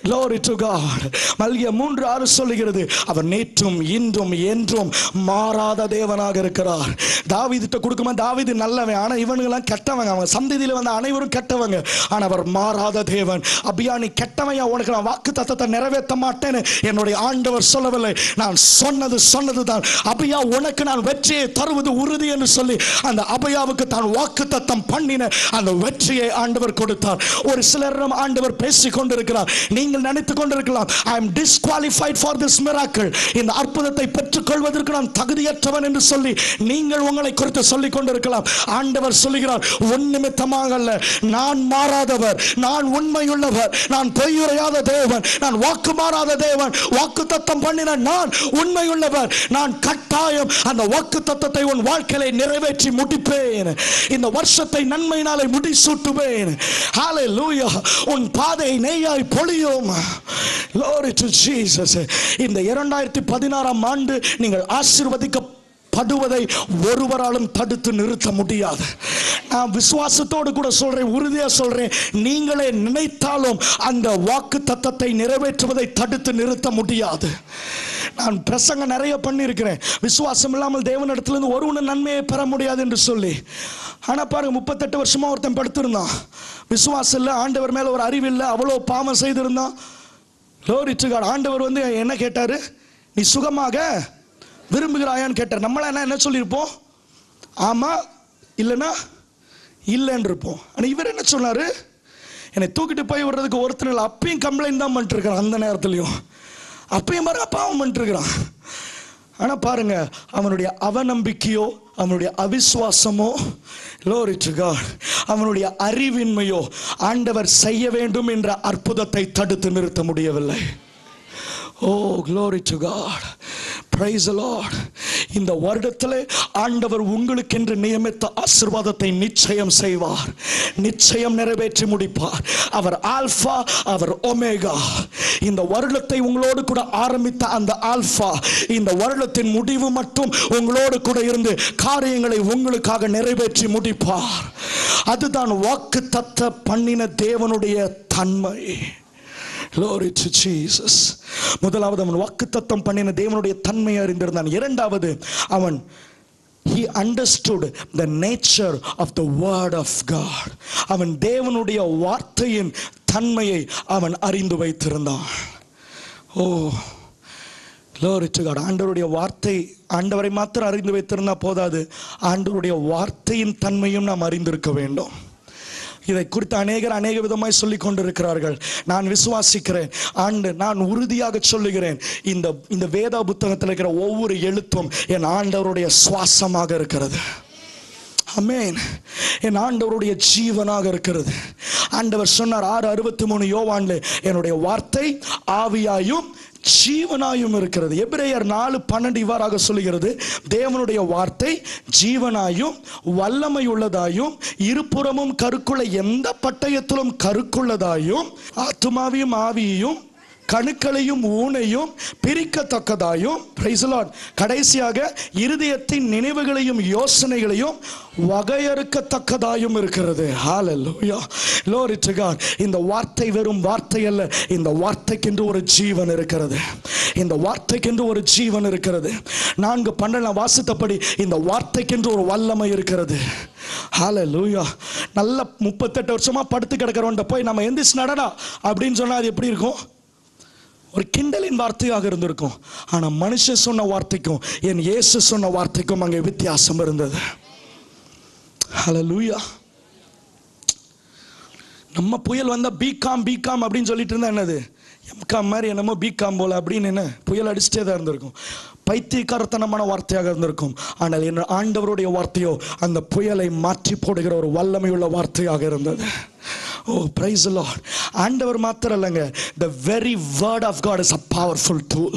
Glory to God. மல்கியா 3:6 சொல்லுகிறது, அவர் நேற்றும் இன்றும் என்றும் மாறாத தேவனாக இருக்கிறார். தாவீதுட்ட கொடுக்குமா, தாவீது நல்லவன், ஆனா இவனுங்கெல்லாம் கெட்டவங்க, அவங்க சந்ததியில் வந்த அனைவரும் கெட்டவங்க, ஆனா அவர் மாறாத தேவன். அபியா நீ கெட்டவன், உனக்கு நான் வாக்கு தத்தத்தை நிறைவேற்ற மாட்டேன்னு என்னுடைய ஆண்டவர் சொல்லவில்லை, நான் சொன்னதுதான். அபியா உனக்கு நான் வெற்றியை தருவது உறுதி என்று சொல்லி அந்த அபியாவுக்கு தான் வாக்குத்தத்தம் பண்ணின அந்த வெற்றியை ஆண்டவர் கொடுத்தார். ஒரு சிலரிடம் ஆண்டவர் பேசிக் கொண்டிருக்கிறார். நீங்கள் நினைத்துக் கொண்டிருக்கலாம், I am disqualified for this miracle, இந்த அற்புதத்தை பெற்றுக் கொள்வதற்கு நான் தகுதியற்றவன் என்று சொல்லி நீங்கள் உங்களை குறித்து சொல்லிக் கொண்டிருக்கலாம். ஆண்டவர் சொல்லுகிறார், உன் நிமித்தமாக அல்ல, நான் மாறாதவர், நான் உண்மையுள்ளவர், நான் பொய்யுரையாத தேவன், நான் வாக்கு மாறாத தேவன், வாக்கு தத்தம் பண்ணின நான் உண்மையுள்ளவர், நான் கட்டாயம் அந்த வாக்கு தத்தத்தை உன் வாழ்க்கையை நிறைவேற்றி முடிப்பேன், இந்த வருஷத்தை நன்மையினாலே முடிசூட்டுவேன். ஹalleluya. உன் பாதை நெய்யாய் பொழியும். Glory to Jesus. இந்த 2016ஆம் ஆண்டு நீங்கள் ஆசீர்வதிக்கப்படுவதை ஒருவராலும் தடுத்து நிறுத்த முடியாது. நான் விசுவாசத்தோடு கூட சொல்றேன், உறுதியா சொல்றேன், நீங்களே நினைத்தாலும் அந்த வாக்கு தத்தத்தை நிறைவேற்றுவதை தடுத்து நிறுத்த முடியாது. நான் பிரசங்க நிறைய பண்ணியிருக்கிறேன், விசுவாசம் இல்லாமல் தேவனிடத்திலிருந்து ஒரு நன்மையை பெற முடியாது என்று சொல்லி. ஆனா பாருங்க, 38 வருஷமா ஒருத்தன் படுத்திருந்தான், விசுவாசம் இல்லை, ஆண்டவர் மேல ஒரு அறிவு இல்லை, அவ்வளோ பாவம் செய்திருந்தான். Glory to God. ஆண்டவர் என்ன கேட்டாரு, நீ சுகமாக விரும்புகிறாயான்னு கேட்டார். நம்மள என்ன சொல்லியிருப்போம், ஆமா இல்லைன்னா இல்லைன்னு இருப்போம். ஆனால் இவர் என்ன சொன்னாரு, என்னை தூக்கிட்டு போய் விடுறதுக்கு ஒருத்தர் இல்லை, அப்பயும் கம்ப்ளைண்ட் தான் பண்ணிட்டு இருக்கிறான், அந்த நேரத்துலையும் அப்பயும் பாருங்க பாவம் பண்ணிட்டு இருக்கிறான். ஆனால் பாருங்க, அவனுடைய அவநம்பிக்கையோ அவனுடைய அவிசுவாசமோ, Glory to God, அவனுடைய அறிவின்மையோ ஆண்டவர் செய்ய வேண்டும் என்ற அற்புதத்தை தடுத்து நிறுத்த முடியவில்லை. Oh, glory to God. Praise the Lord. இந்த வருடத்திலே ஆண்டவர் உங்களுக்கென்று நியமித்த ஆசீர்வாதத்தை நிச்சயம் செய்வார், நிச்சயம் நிறைவேற்றி முடிப்பார். அவர் ஆல்பா, அவர் ஒமேகா. இந்த வருடத்தை உங்களோடு கூட ஆரம்பித்த அந்த ஆல்பா இந்த வருடத்தின் முடிவு மட்டும் உங்களோடு கூட இருந்து காரியங்களை உங்களுக்காக நிறைவேற்றி முடிப்பார். அதுதான் வாக்குத்தத்த பண்ணின தேவனுடைய தன்மை. Glory to Jesus. முதலாவது அவன் வாக்குத்தத்தம் பண்ணின தேவனுடைய தன்மையை அறிந்திருந்தான். இரண்டாவது அவன் he understood the nature of the word of God. அவன் தேவனுடைய வார்த்தையின் தன்மையை அவன் அறிந்து வைத்திருந்தான். ஓ, Glory to God. ஆண்டவருடைய வார்த்தை, ஆண்டவரை மாத்திரம் அறிந்து வைத்திருந்தா போதாது, ஆண்டவருடைய வார்த்தையின் தன்மையும் நாம் அறிந்திருக்க வேண்டும். இதை குறித்து அநேக விதமாய் சொல்லிக் கொண்டிருக்கிறார்கள். நான் விசுவாசிக்கிறேன், நான் உறுதியாக சொல்லுகிறேன், இந்த வேத புத்தகத்தில் இருக்கிற ஒவ்வொரு எழுத்தும் என் ஆண்டவருடைய சுவாசமாக இருக்கிறது. ஆமென். என் ஆண்டவருடைய ஜீவனாக இருக்கிறது. ஆண்டவர் சொன்னார் 6:63 யோவான்ல, என்னுடைய வார்த்தை ஆவியாயும் ஜீவனாயும் இருக்கிறது. எபிரேயர் 4:12 இவ்வாறாக சொல்லுகிறது, தேவனுடைய வார்த்தை ஜீவனாயும் வல்லமை உள்ளதாயும் இருபுறமும் கருக்குள்ள எந்த பட்டயத்திலும் கருக்குள்ளதாயும் ஆத்துமாவையும் ஆவியையும் கணுக்களையும் ஊனையும் பிரிக்கத்தக்கதாயும், பிரைஸ் தி லார்ட், கடைசியாக இருதயத்தின் நினைவுகளையும் யோசனைகளையும் வகையறுக்கத்தக்கதாயும் இருக்கிறது. ஹalleluya, glory to God. இந்த வார்த்தை வெறும் வார்த்தை அல்ல, இந்த வார்த்தைக்கென்று ஒரு ஜீவன் இருக்கிறது. இந்த வார்த்தைக்கென்று ஒரு ஜீவன் இருக்கிறது. 4:12 வாசித்தபடி இந்த வார்த்தைக்கென்று ஒரு வல்லமை இருக்கிறது. ஹalleluya. நல்ல 38 வருஷமா படுத்து கிடக்கிறவன்ட்ட போய் நம்ம எந்திரிச்சு நடடா அப்படின்னு சொன்னா அது எப்படி இருக்கும்? ஒரு கிண்டலின் வார்த்தையாக இருந்திருக்கும். ஆனா மனுஷன் சொன்ன வார்த்தைக்கும் என் இயேசு சொன்ன வார்த்தைக்கும் அங்கே வித்தியாசம் இருந்தது. ஹalleluya. நம்ம புயல் வந்தா பிகாம் அப்படின்னு சொல்லிட்டு இருந்தா என்னது, எம்காம் மாதிரி என்னமோ பிகாம் போல அப்படின்னு என்ன புயல் அடிச்சுட்டே தான் இருந்திருக்கும். பைத்தியக்காரத்தனமான வார்த்தையாக இருந்திருக்கும். ஆனால் என் ஆண்டவருடைய வார்த்தையோ அந்த புயலை மாற்றி போடுகிற ஒரு வல்லமையுள்ள வார்த்தையாக இருந்தது. Oh, praise the Lord. ஆண்டவர் மாத்திரம் இல்லைங்க, the very word of God is a powerful tool.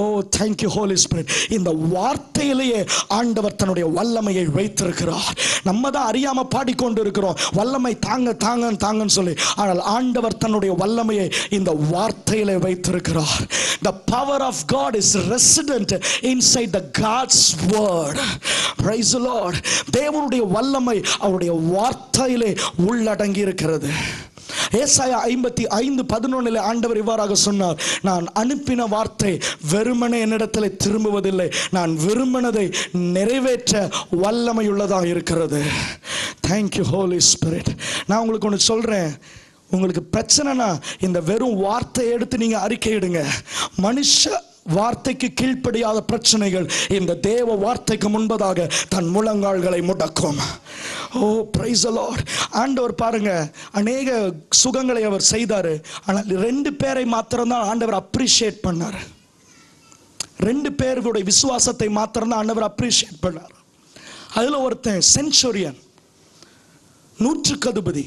Oh, thank you Holy Spirit. இந்த வார்த்தையிலேயே ஆண்டவர் தன்னுடைய வல்லமையை வைத்திருக்கிறார். நம்ம தான் அறியாம பாடிக்கொண்டு இருக்கிறோம் வல்லமை தாங்கன்னு சொல்லி. ஆனால் ஆண்டவர் தன்னுடைய வல்லமையை இந்த வார்த்தையிலே வைத்திருக்கிறார். The power of God is resident inside the God's word. Praise the Lord. தேவனுடைய வல்லமை அவருடைய வார்த்தையிலே உள்ளடங்கி இருக்கிறது. ஏசாயா 55:11 ஆண்டவர் இவ்வாறாக சொன்னார், நான் அனுப்பின வார்த்தை வெறுமனே என்னிடத்தில் திரும்புவதில்லை, நான் விரும்பினதை நிறைவேற்ற வல்லமை உள்ளதாக இருக்கிறது. Thank you Holy Spirit. நான் உங்களுக்கு ஒன்று சொல்றேன், உங்களுக்கு பிரச்சனைனா இந்த வெறும் வார்த்தையை எடுத்து நீங்க அறிக்கையிடுங்க. மனுஷ வார்த்தைக்கு கீழ்ப்படியாத பிரச்சனைகள் இந்த தேவ வார்த்தைக்கு முன்பதாக தன் முழங்கால்களை முடக்கும். ஓ, பிரைஸ் தி லார்ட். ஆண்டவர் பாருங்க, அநேக சுகங்களை அவர் செய்தாரு. ஆனால் 2 பேரை மாத்திரம்தான் ஆண்டவர் அப்ரிஷியேட் பண்ணார். 2 பேருடைய விசுவாசத்தை மாத்திரம்தான் ஆண்டவர் அப்ரிஷியேட் பண்ணார். அதுல ஒருத்தன் சென்ச்சுரியன், 100க்கு அதிபதி.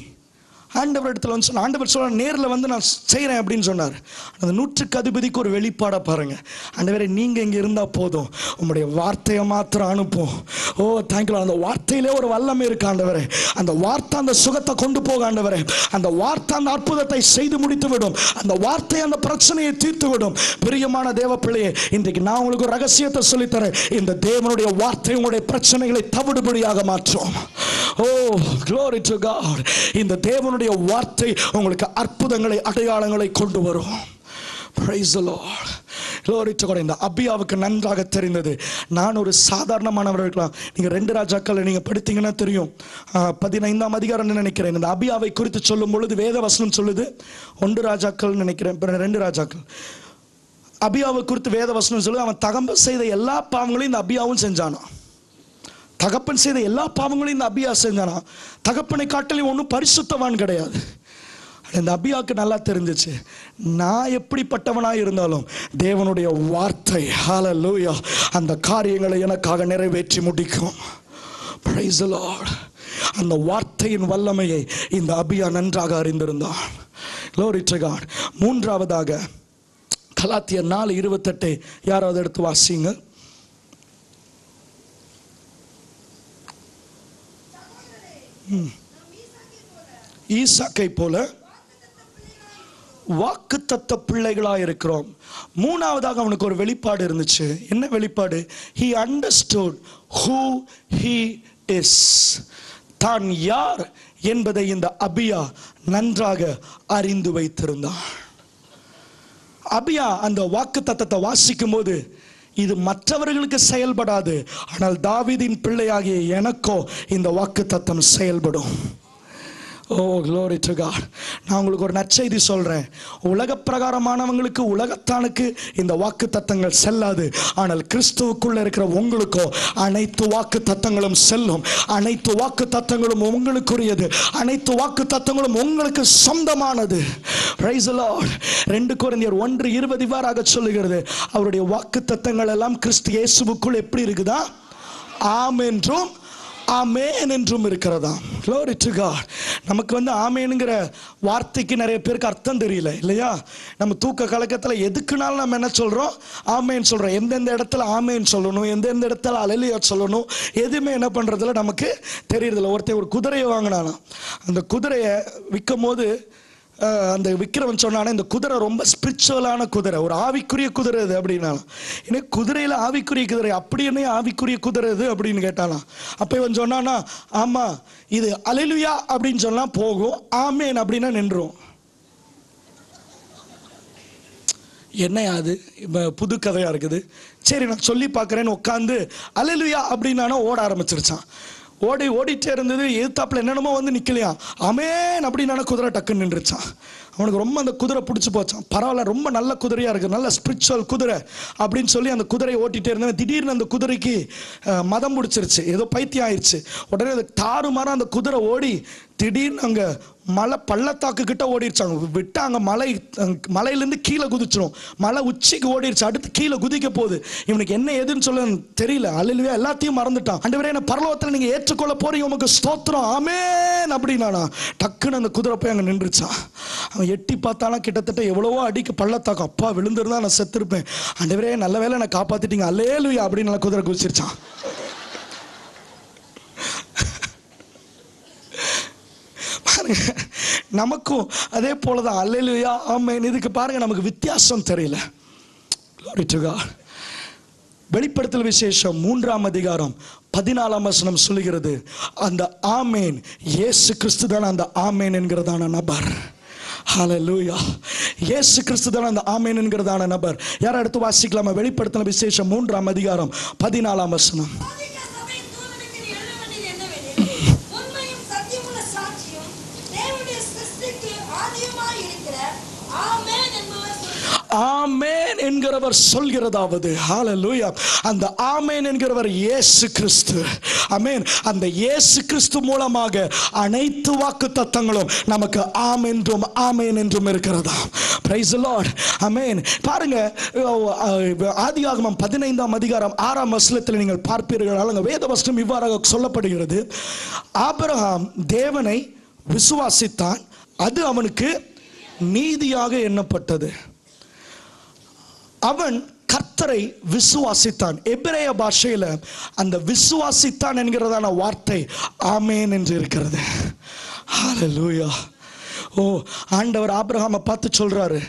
ஆண்டவர் இடத்துல வந்து சொன்ன, ஆண்டவர் சொல்ல நேரில் வந்து நான் செய்கிறேன் அப்படின்னு சொன்னார். அந்த 100க்கு அதிபதிக்கு ஒரு வெளிப்பாடை பாருங்க. ஆண்டவரே நீங்கள் இங்கே இருந்தால் போதும், உங்களுடைய வார்த்தையை மாத்திரம் அனுப்பும். ஓ தேங்க்யூ. அந்த வார்த்தையிலே ஒரு வல்லமை இருக்கு ஆண்டவரே. அந்த வார்த்தை அந்த சுகத்தை கொண்டு போக ஆண்டவரே. அந்த வார்த்தை அந்த அற்புதத்தை செய்து முடித்து விடும். அந்த வார்த்தை அந்த பிரச்சனையை தீர்த்து விடும். பிரியமான தேவ பிள்ளையே, இன்றைக்கு நான் உங்களுக்கு ஒரு ரகசியத்தை சொல்லித்தரேன். இந்த தேவனுடைய வார்த்தை உங்களுடைய பிரச்சனைகளை தவிடுபடியாக மாற்றும். ஓ, glory to God. இந்த தேவனுடைய வார்த்தை உங்களுக்கு அற்புதங்களை அடையாளங்களை கொண்டு வரும். Praise the Lord. Glory to God. இந்த அபியாவுக்கு நன்றாக தெரிந்தது, நான் ஒரு சாதாரணமானவர் இருக்கலாம். நீங்க 2 ராஜாக்கள் நீங்க படித்தீங்கன்னா தெரியும், 15ஆம் அதிகாரம் நினைக்கிறேன். இந்த அபியாவை குறித்து சொல்லும் பொழுது வேத வசனம் சொல்லுது, 1 ராஜாக்கள் நினைக்கிறேன், 2 ராஜாக்கள். அபியாவை குறித்து வேத வசனம் சொல்லுது, அவன் தகப்பன் செய்த எல்லா பாவங்களையும் இந்த அபியாவும் செஞ்சானா. தகப்பன் செய்த எல்லா பாவங்களையும் இந்த அபியா செஞ்சானா. தகப்பனை காட்டிலும் ஒன்றும் பரிசுத்தவான் கிடையாது. இந்த அபியாவுக்கு நல்லா தெரிஞ்சிச்சு, நான் எப்படிப்பட்டவனாக இருந்தாலும் தேவனுடைய வார்த்தை ஹல்லேலூயா அந்த காரியங்களை எனக்காக நிறைவேற்றி முடிக்கும். Praise the Lord. அந்த வார்த்தையின் வல்லமையை இந்த அபியா நன்றாக அறிந்திருந்தான். Glory to God. 3ஆவதாக கலாத்தியர் 4:28 யாராவது எடுத்து வாசிங்க. ஈசாக்கை போல வாக்குத்தத்த பிள்ளைகளாக இருக்கிறோம். 3ஆவதாக அவனுக்கு ஒரு வெளிப்பாடு இருந்துச்சு. என்ன வெளிப்பாடு? he understood who he is. தான் யார் என்பதை இந்த அபியா நன்றாக அறிந்து வைத்திருந்தான். அபியா அந்த வாக்குத்தத்தத்தை வாசிக்கும் போது, இது மற்றவர்களுக்கு செயல்படாது, ஆனால் தாவீதின் பிள்ளையாகிய எனக்கோ இந்த வாக்குத்தத்தம் செயல்படும். ஓ, glory to God. நான் உங்களுக்கு ஒரு நற்செய்தி சொல்றேன். உலக பிரகாரமானவங்களுக்கு, உலகத்தானுக்கு இந்த வாக்கு தத்தங்கள் செல்லாது. ஆனால் கிறிஸ்துவுக்குள்ள இருக்கிற உங்களுக்கோ அனைத்து வாக்கு தத்தங்களும் செல்லும். அனைத்து வாக்கு தத்தங்களும் உங்களுக்குரியது. அனைத்து வாக்கு தத்தங்களும் உங்களுக்கு சொந்தமானது. Praise the Lord. 2 கொரிந்தியர் 1:20 இவ்வாறாக சொல்லுகிறது, அவருடைய வாக்கு தத்தங்கள் எல்லாம் கிறிஸ்து இயேசுவுக்குள் எப்படி இருக்குதா? ஆம் என்றும் ஆமென் என்றும் இருக்கிறதா. Glory to God. நமக்கு ஆமென்ங்கிற வார்த்தைக்கு நிறைய பேருக்கு அர்த்தம் தெரியல இல்லையா? நம்ம தூக்க கலக்கத்தில் எதுக்குனாலும் நம்ம என்ன சொல்றோம்? ஆமென் சொல்றோம். எந்தெந்த இடத்துல ஆமென் சொல்லணும், எந்தெந்த இடத்துல அல்லேலூயா சொல்லணும், எதுவுமே என்ன பண்றதுல நமக்கு தெரியறதில்ல. ஒருத்தர் ஒரு குதிரையை வாங்கினானா, அந்த குதிரையை விற்கும் போது அந்த விக்கிரவன் சொன்னானே இந்த குதிரை ரொம்ப ஸ்பிரிச்சுவலான குதிரை, ஒரு ஆவிக்குரிய குதிரை இது அப்படின்னாலும். ஏன்னா குதிரையில் ஆவிக்குரிய குதிரை, அப்படி என்ன ஆவிக்குரிய குதிரை இது அப்படின்னு கேட்டாலாம். அப்போ இவன் சொன்னானா, ஆமாம் இது அல்லேலூயா அப்படின்னு சொன்னால் போகும், ஆமேன் அப்படின்னா நின்றும். என்னையா அது இப்போ புது கதையாக இருக்குது, சரி நான் சொல்லி பார்க்குறேன்னு உட்காந்து அல்லேலூயா அப்படின்னானா ஓட ஆரம்பிச்சிருச்சான். ஓடிட்டே இருந்தது, எதிர்த்தாப்புல என்னென்னமோ வந்து நிற்கலையா, ஆமேன் அப்படின்னா குதிரை டக்குன்னு நின்றுச்சான். அவனுக்கு ரொம்ப அந்த குதிரை பிடிச்சி போச்சான். பரவாயில்ல, ரொம்ப நல்ல குதிரையாக இருக்குது, நல்ல ஸ்பிரிச்சுவல் குதிரை அப்படின்னு சொல்லி அந்த குதிரையை ஓட்டிகிட்டே இருந்தேன். திடீர்னு அந்த குதிரைக்கு மதம் பிடிச்சிருச்சு, ஏதோ பைத்தியம் ஆயிடுச்சு. உடனே அது தாறுமாற அந்த குதிரை ஓடி திடீர்னு அங்கே மலை பள்ளத்தாக்கு கிட்ட ஓடிடுச்சாங்க. விட்டு அங்கே மலையிலேருந்து கீழே குதிச்சிடும், மலை உச்சிக்கு ஓடிடுச்சு, அடுத்து கீழே குதிக்க போகுது. இவனுக்கு என்ன எதுன்னு சொல்ல தெரியல, அல்லேலூயா எல்லாத்தையும் மறந்துட்டான். ஆண்டவரே என்ன பரலோகத்தில் நீங்கள் ஏற்றுக்கொள்ள போறீங்க, உமக்கு ஸ்தோத்திரம் ஆமென் அப்படின்னா டக்குன்னு அந்த குதிரை போய் அங்கே நின்றுச்சான். அவன் எட்டி பார்த்தாலும் கிட்டத்தட்ட எவ்வளவோ அடிக்கு பள்ளத்தாக்கு, அப்பா விழுந்திருந்தா நான் செத்துருப்பேன், ஆண்டவரே நல்ல வேளை என்னை காப்பாற்றிட்டீங்க அல்லேலூயா அப்படின்னு நல்லா குதிரை குதிச்சிருச்சான். நமக்கும் அதே போலதான் அல்லேலூயா ஆமென். இதுக்கு பாருங்க நமக்கு வித்தியாசம் தெரியல. Glory to God. வெளிப்படுத்தல் விசேஷம் 3ஆம் அதிகாரம் 14ஆம் வசனம் சொல்லுகிறது, அந்த ஆமேன் இயேசு கிறிஸ்து தான் அந்த ஆமேன் என்கிறதான நபர். ஹல்லேலூயா, இயேசு கிறிஸ்து தான் அந்த ஆமேன் என்கிறதான நபர். யார் எடுத்து வாசிக்கலாமா? வெளிப்படுத்தல் விசேஷம் 3ஆம் அதிகாரம் 14ஆம் வசனம். ஆமென் என்கிறவர் சொல்கிறதாவது, ஹல்லேலூயா, அந்த ஆமென் என்கிறவர் இயேசு கிறிஸ்து. ஆமென். அந்த இயேசு கிறிஸ்து மூலமாக அனைத்து வாக்குத்தத்தங்களும் நமக்கு ஆம் என்றும் ஆமென் என்றும் இருக்கிறதா. Praise the lord. ஆமென். பாருங்க, ஆதியாகமம் 15ஆம் அதிகாரம் 6ஆம் வசனத்தில் நீங்கள் பார்ப்பீர்கள், அங்க வேத வசனம் இவ்வாறாக சொல்லப்படுகிறது, ஆபிரகாம் தேவனை விசுவாசித்தான், அது அவனுக்கு நீதியாக எண்ணப்பட்டது. அவன் கர்த்தரை விசுவாசித்தான். எபிரேய பாஷையில் அந்த விசுவாசித்தான் என்கிறதான வார்த்தை ஆமென் என்று இருக்கிறது. ஹல்லேலூயா. ஓ, ஆண்டவர் ஆபிரகாமை பார்த்து சொல்றாரு,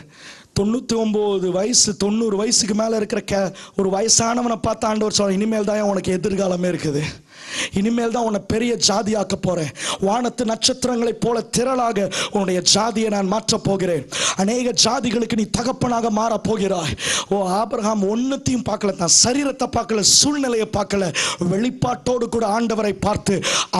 99 வயசு 90 வயசுக்கு மேலே இருக்கிற ஒரு வயசானவனை பார்த்து ஆண்டவர் சொல்ற, இனிமேல் தான் உனக்கு எதிர்காலமே இருக்குது, இனிமேல் தான் உன்னை பெரிய ஜாதியாக்க போறேன், வானத்து நட்சத்திரங்களைப் போல திரளாக உன்னுடைய ஜாதியை நான் மாற்றப் போகிறேன், அநேக ஜாதிகளுக்கு நீ தகப்பனாக மாற போகிறாய். ஓ, ஆபிரகாம் ஒன்னத்தையும் பார்க்கல, தான் சரீரத்தை பார்க்கல, சூழ்நிலையை பார்க்கல, வெளிப்பாட்டோடு கூட ஆண்டவரை பார்த்து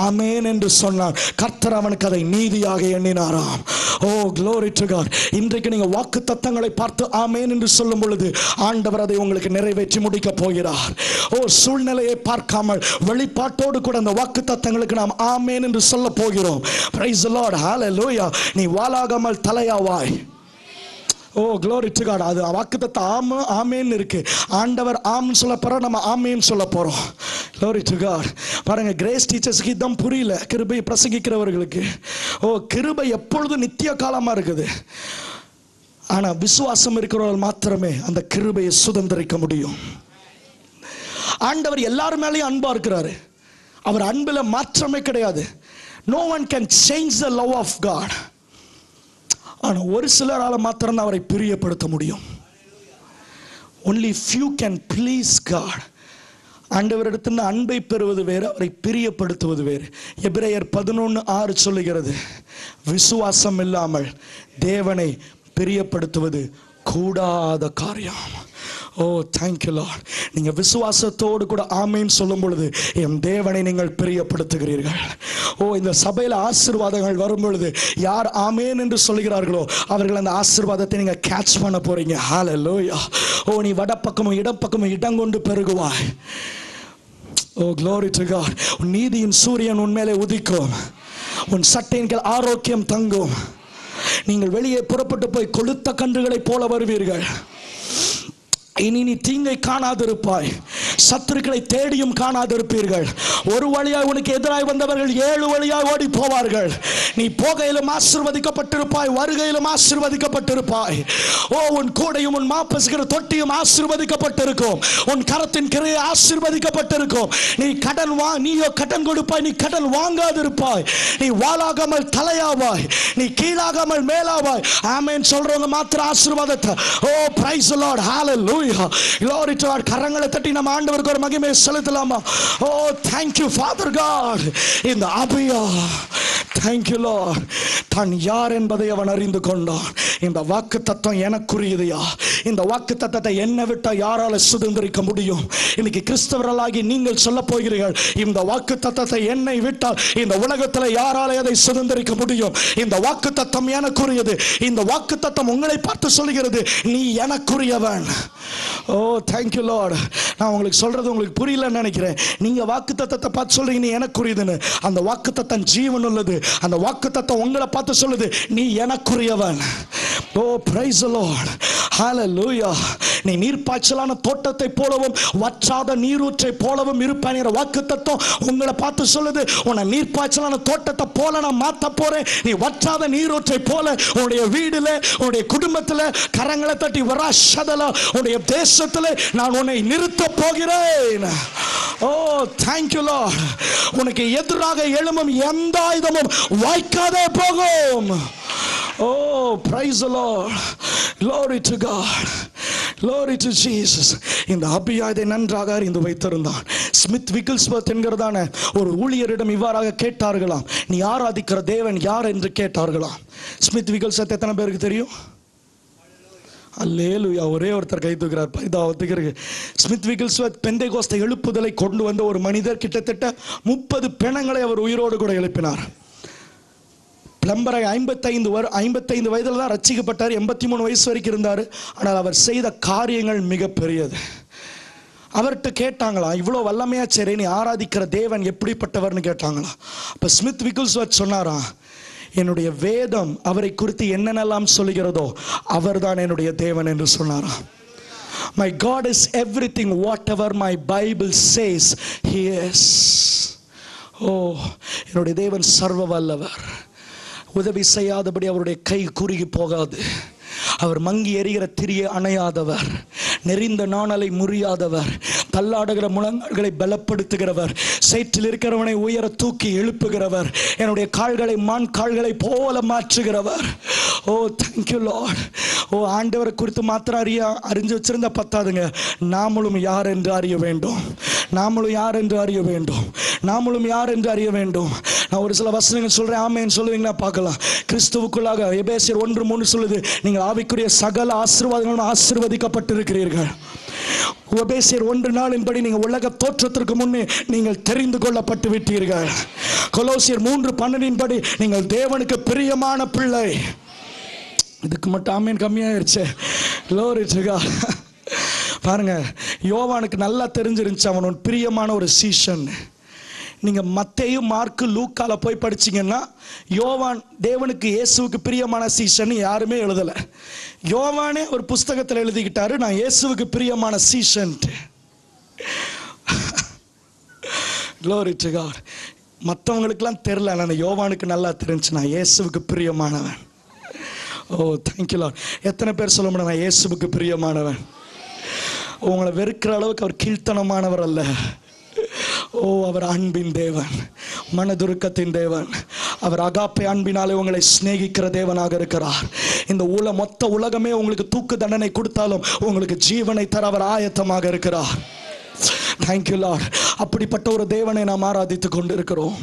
ஆமென் என்று சொன்னான். கர்த்தர் அவனுக்கு அதை நீதியாக எண்ணினாராம். ஓ, glory to God. இன்றைக்கு நீங்க வாக்கு தத்தங்களை பார்த்து ஆமென் என்று சொல்லும் பொழுது ஆண்டவர் அதை உங்களுக்கு நிறைவேற்றி முடிக்க போகிறார். ஓ, சூழ்நிலையை பார்க்காமல் வெளிப்பாட்டோடு கூட அந்த வாக்கு தத்தங்களுக்கு நாம் ஆமென் என்று சொல்ல போகிறோம். Praise the Lord. Hallelujah. நீ வாளாகாமல் தலையாவாய். ஓ, glory to God. அது வாக்குத்தத்தம் ஆமென் இருக்கு. ஆண்டவர் ஆம் சொல்ல போறோம், நம்ம ஆமென் சொல்ல போறோம். Glory to God. பாருங்க, கிரேஸ் டீச்சர்ஸ்க்கு இதான் புரியல, கிருபை பிரசங்கிக்கிறவர்களுக்கு. ஓ, கிருபை எப்பொழுதும் நித்திய காலமா இருக்குது. ஆனா விசுவாசம் இருக்கிறவர்கள் மாத்திரமே அந்த கிருபையை சுதந்திரிக்க முடியும். ஆண்டவர் எல்லாரும் மேலேயும் அன்பா இருக்கிறாரு, அவர் அன்புல மாற்றமே கிடையாது. No one can change the love of God. ஆனா ஒரு சிலரால மாத்திரம் அவரை பிரியப்படுத்த முடியும். Only few can please God. ஆண்டவரிடத்தில் அன்பை பெறுவது வேறு, அவரை பிரியப்படுத்துவது வேறு. எபிரேயர் 11:6 சொல்லுகிறது, விசுவாசம் இல்லாமல் தேவனை பிரியப்படுத்துவது கூடாத காரியம். ஓ, தேங்க் யூ லார்ட். நீங்க விசுவாசத்தோடு கூட ஆமென் சொல்லும் பொழுது என் தேவனை நீங்கள் பிரியப்படுத்துகிறீர்கள். ஓ, இந்த சபையில் ஆசீர்வாதங்கள் வரும் பொழுது யார் ஆமென் என்று சொல்கிறார்களோ அவர்கள் அந்த ஆசீர்வாதத்தை நீங்க கேட்ச் பண்ண போறீங்க. ஹல்லேலூயா. ஓ, நீ வடப்பக்கமும் இடப்பக்கமும் இடங்கொண்டு பெருகுவாய். ஓ, glory to God. உன் நீதியின் சூரியன் உன்மேலே உதிக்கும், உன் சட்டையின் கீழ் ஆரோக்கியம் தங்கும், நீங்கள் வெளியே புறப்பட்டு போய் கொளுத்த கன்றுகளை போல வருவீர்கள், இனி நீ தீங்கை காணாதிருப்பாய். சத்துருக்களை தேடியும் காணாதிருப்பீர்கள். ஒரு வழியாய் உனக்கு எதிராய் வந்தவர்கள் 7 வழியாய் ஓடி போவார்கள். நீ போகையிலும் ஆசீர்வதிக்கப்பட்டிருப்பாய், வருகையிலும் ஆசீர்வதிக்கப்பட்டிருப்பாய். ஓ, உன் கூடையும் உன் மாப்பசுகிற தொட்டியும் ஆசீர்வதிக்கப்பட்டிருக்கும். உன் கரத்தின் கிரையை ஆசீர்வதிக்கப்பட்டிருக்கும். நீயோ கடன் கொடுப்பாய், நீ கடன் வாங்காதிருப்பாய். நீ வாளாகாமல் தலையாவாய், நீ கீழாகாமல் மேலாவாய். ஆமென் சொல்றவங்க மாத்திர ஆசீர்வாதத்தை. ஓ, பிரைஸ் தி லார்ட், ஹalleluya, glory to God. கரங்களை தட்டி நம்ம ஆண்டவருக்கு ஒரு மகிமையை செலுத்தலாமா? ஓ, thank you Father God. இந்த அபியா, thank you Lord. தான் யார் என்பதை அவன் அறிந்து கொண்டான். இந்த வாக்குத்தத்தம் எனக்குரியதையா? இந்த வாக்குத்தத்தத்தை என்னை விட்டா யாரால சுதந்திரிக்க முடியும்? இன்னைக்கு கிறிஸ்தவர்களாகி நீங்கள் சொல்ல போகிறீர்கள், இந்த வாக்குத்தத்தத்தை என்னை விட்டால் இந்த உலகத்தில் யாரால அதை சுதந்திரிக்க முடியும்? இந்த வாக்குத்தத்தம் எனக்குரியது. இந்த வாக்குத்தத்தம் உங்களை பார்த்து சொல்கிறது, நீ எனக்குரியவன். ஓ, thank you Lord. நான் உங்களுக்கு சொல்றது உங்களுக்கு புரியலன்னு நினைக்கிறேன். நீங்க வாக்குத்தத்தத்தை பார்த்து சொல்றீங்க நீ எனக்குரியதுன்னு. அந்த வாக்குத்தத்தம் ஜீவன் உள்ளது. அந்த வாக்குத்தத்தம் உங்களை பார்த்து சொல்லுது, நீ எனக்குரியவன். ஓ, praise the Lord, hallelujah. நீ நீர்ப்பாய்ச்சலான தோட்டத்தை போலவும் வற்றாத நீரூற்றை போலவும் இருப்பாய். வாக்குத்தத்தம் உங்களை பார்த்து சொல்லுது, உன்னை நீர்ப்பாய்ச்சலான தோட்டத்தை போல நான் மாத்த போறேன். நீ வற்றாத நீரூற்றை போல உன்னுடைய வீடுல, உன்னுடைய குடும்பத்துல கரங்களை தட்டி வராஷதல உன்னுடைய தேசத்துல நான் உன்னை நிறுத்த போகிறேன். ஓ, thank you Lord. உனக்கு எதிராக எழும்பும் எந்த ஆயுதமும் வாய்க்காதே போகும். ஓ, praise the Lord, glory to God, glory to Jesus. இந்த அபியா இதை நன்றாக அறிந்து வைத்திருந்தான். ஸ்மித் விகில்ஸ்வர்த் என்கிறதான ஒரு ஊழியரிடம் இவ்வாறாக கேட்டார்களாம், நீ ஆராதிக்கிற தேவன் யார் என்று கேட்டார்களாம். ஸ்மித் விகில்ஸ்வர்த் எத்தனை பேருக்கு தெரியும்? அல்லேலூயா, ஒரே ஒருத்தர் கை தூக்கிறார், பரிதாபத்துக்கு. ஸ்மித் விகில்ஸ்வர்த் பெந்தேகோஸ்தை எழுப்புதலை கொண்டு வந்த ஒரு மனிதர். கிட்டத்தட்ட 30 பிணங்களை அவர் உயிரோடு கூட எழுப்பினார். பிளம்பரை 55 வயதில் தான் ரட்சிக்கப்பட்டார். 83 வயசு வரைக்கும் இருந்தார். ஆனால் அவர் செய்த காரியங்கள் மிக பெரியது. அவர்கிட்ட கேட்டாங்களாம், இவ்வளோ வல்லமையா சரி நீ ஆராதிக்கிற தேவன் எப்படிப்பட்டவர்னு கேட்டாங்களாம். அப்போ ஸ்மித் விகில்ஸ்வர்த் சொன்னாராம், என்னுடைய வேதம் அவரை குறித்து என்னென்னலாம் சொல்கிறதோ அவர்தான் என்னுடைய தேவன் என்று சொன்னாராம். My God is everything whatever my Bible says he is. ஓ, என்னுடைய தேவன் சர்வ வல்லவர். உதவி செய்யாதபடி அவருடைய கை குறுகி போகாது. அவர் மங்கி எறிகிற திரியை அணையாதவர், நெறிந்த நாணலை முறியாதவர், தள்ளாடுகிற முழங்கால்களை பலப்படுத்துகிறவர், சேற்றில் இருக்கிறவனை உயர தூக்கி எழுப்புகிறவர், என்னுடைய கால்களை மான் கால்களை போல மாற்றுகிறவர். ஓ, தேங்க்யூ லார்ட். ஓ, ஆண்டவரை குறித்து மாத்திரம் அறிஞ்சு வச்சிருந்தா பத்தாதுங்க, நாமளும் யார் என்று அறிய வேண்டும். நாமளும் யார் என்று அறிய வேண்டும். நாமளும் யார் என்று அறிய வேண்டும். நான் ஒரு சில வசனங்கள் சொல்றேன், ஆமென் சொல்லுவீங்களா பார்க்கலாம். கிறிஸ்துவுக்குள்ளாக எபேசியர் 1:3 சொல்லுது, நீங்கள் ஆவிக்குரிய சகல ஆசீர்வாதங்களும் ஆசீர்வதிக்கப்பட்டிருக்கிறீர்கள். எபேசியர் 1:4 படி நீங்கள் உலக தோற்றத்திற்கு முன்னே நீங்கள் தெரிந்து கொள்ளப்பட்டு விட்டீர்கள். கொலோசியர் 3:12 படி நீங்கள் தேவனுக்கு பிரியமான பிள்ளை. இதுக்கு மட்டும் ஆமென் கம்மியாயிருச்சு. Glory to God. பாருங்க, யோவானுக்கு நல்லா தெரிஞ்சிருந்துச்சு அவன் ஒரு பிரியமான ஒரு சீஷன். நீங்கள் மத்தேயு மார்க்கு லூக்கால போய் படிச்சிங்கன்னா யோவான் தேவனுக்கு இயேசுவுக்கு பிரியமான சீஷன் யாருமே எழுதலை. யோவானே ஒரு புஸ்தகத்தில் எழுதிக்கிட்டாரு, நான் இயேசுவுக்கு பிரியமான சீஷன். Glory to God. மற்றவங்களுக்கெல்லாம் தெரில, நான் யோவானுக்கு நல்லா தெரிஞ்சு நான் இயேசுவுக்கு பிரியமானவன். ஓ, தேங்க்யூ லார்ட். எத்தனை பேர் சொல்ல முடியும் நான் இயேசுவுக்கு பிரியமானவன்? உங்களை வெறுக்கிற அளவுக்கு அவர் கீழ்த்தனமானவர் அல்ல. ஓ, அவர் அன்பின் தேவன், மனதுருக்கத்தின் தேவன். அவர் அகாப்பை அன்பினாலே உங்களை சிநேகிக்கிற தேவனாக இருக்கிறார். இந்த மொத்த உலகமே உங்களுக்கு தூக்கு தண்டனை கொடுத்தாலும் உங்களுக்கு ஜீவனை தர அவர் ஆயத்தமாக இருக்கிறார். Thank you Lord. அப்படிப்பட்ட ஒரு தேவனை நாம் ஆராதித்துக் கொண்டிருக்கிறோம்.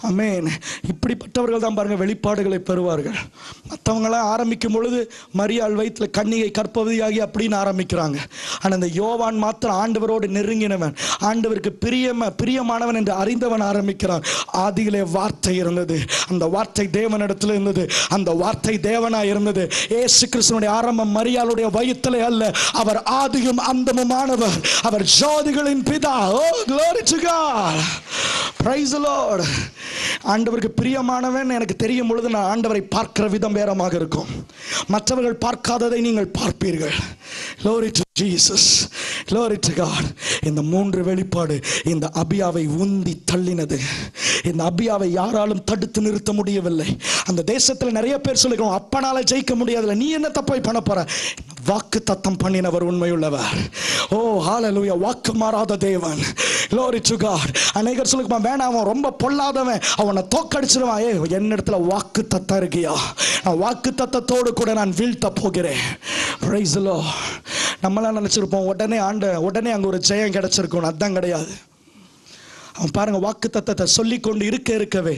ஆமென். இப்படிப்பட்டவர்கள் தான் பாருங்க வெளிப்பாடுகளை பெறுவார்கள். மற்றவங்களாம் ஆரம்பிக்கும் பொழுது மரியாள் வயிற்றில் கன்னிகை கற்பவதியாகி அப்படின்னு ஆரம்பிக்கிறாங்க. ஆனால் இந்த யோவான் மாத்திரம் ஆண்டவரோடு நெருங்கினவன், ஆண்டவருக்கு பிரியமானவன் என்று அறிந்தவன் ஆரம்பிக்கிறான். ஆதியிலே வார்த்தை இருந்தது, அந்த வார்த்தை தேவனிடத்தில் இருந்தது, அந்த வார்த்தை தேவனாய் இருந்தது. இயேசு கிறிஸ்துவினுடைய ஆரம்பம் மரியாளுடைய வயிற்றிலே அல்ல, அவர் ஆதியும் அந்தமுமானவர், அவர் ஜோதிகளின் பிதா. ஓ, glory to God. Praise the Lord. ஆண்டவருக்கு பிரியமானவன் எனக்கு தெரியும் பொழுது நான் ஆண்டவரை பார்க்கிற விதம் வேறமாக இருக்கும். மற்றவர்கள் பார்க்காததை நீங்கள் பார்ப்பீர்கள். Glory to Jesus. Glory to God. இந்த 3 வெளிப்பாடு இந்த அபியாவை உந்தி தள்ளினது. இந்த அபியாவை யாராலும் தடுத்து நிறுத்த முடியவில்லை. அந்த தேசத்தில் நிறைய பேர் சொல்லிக்கிறோம், அப்பனால ஜெயிக்க முடியாதுல, நீ என்ன தப்பாய் பண்ண போற? வாக்கு தத்தம் பண்ணினவர் உண்மையுள்ளவர். ஓ ஹalleluya. வாக்கு மாறாத தேவன். Glory to God. அநேகர் சொல்லுவாங்க, வேணாம் அவன் ரொம்ப பொல்லாதவன், அவனை தோக்கடிச்சிருவான். என்னிடத்துல வாக்கு தத்தம் இருக்கியா? நான் வாக்கு தத்தத்தோடு கூட நான் வீழ்த்த போகிறேன். Praise the Lord. நம்மளாம் நினைச்சிருப்போம் உடனே அங்க ஒரு ஜெயம் கிடைச்சிருக்கும். அதான் கிடையாது. அவன் பாருங்க, வாக்கு தத்தத்தை சொல்லிக்கொண்டு இருக்கவே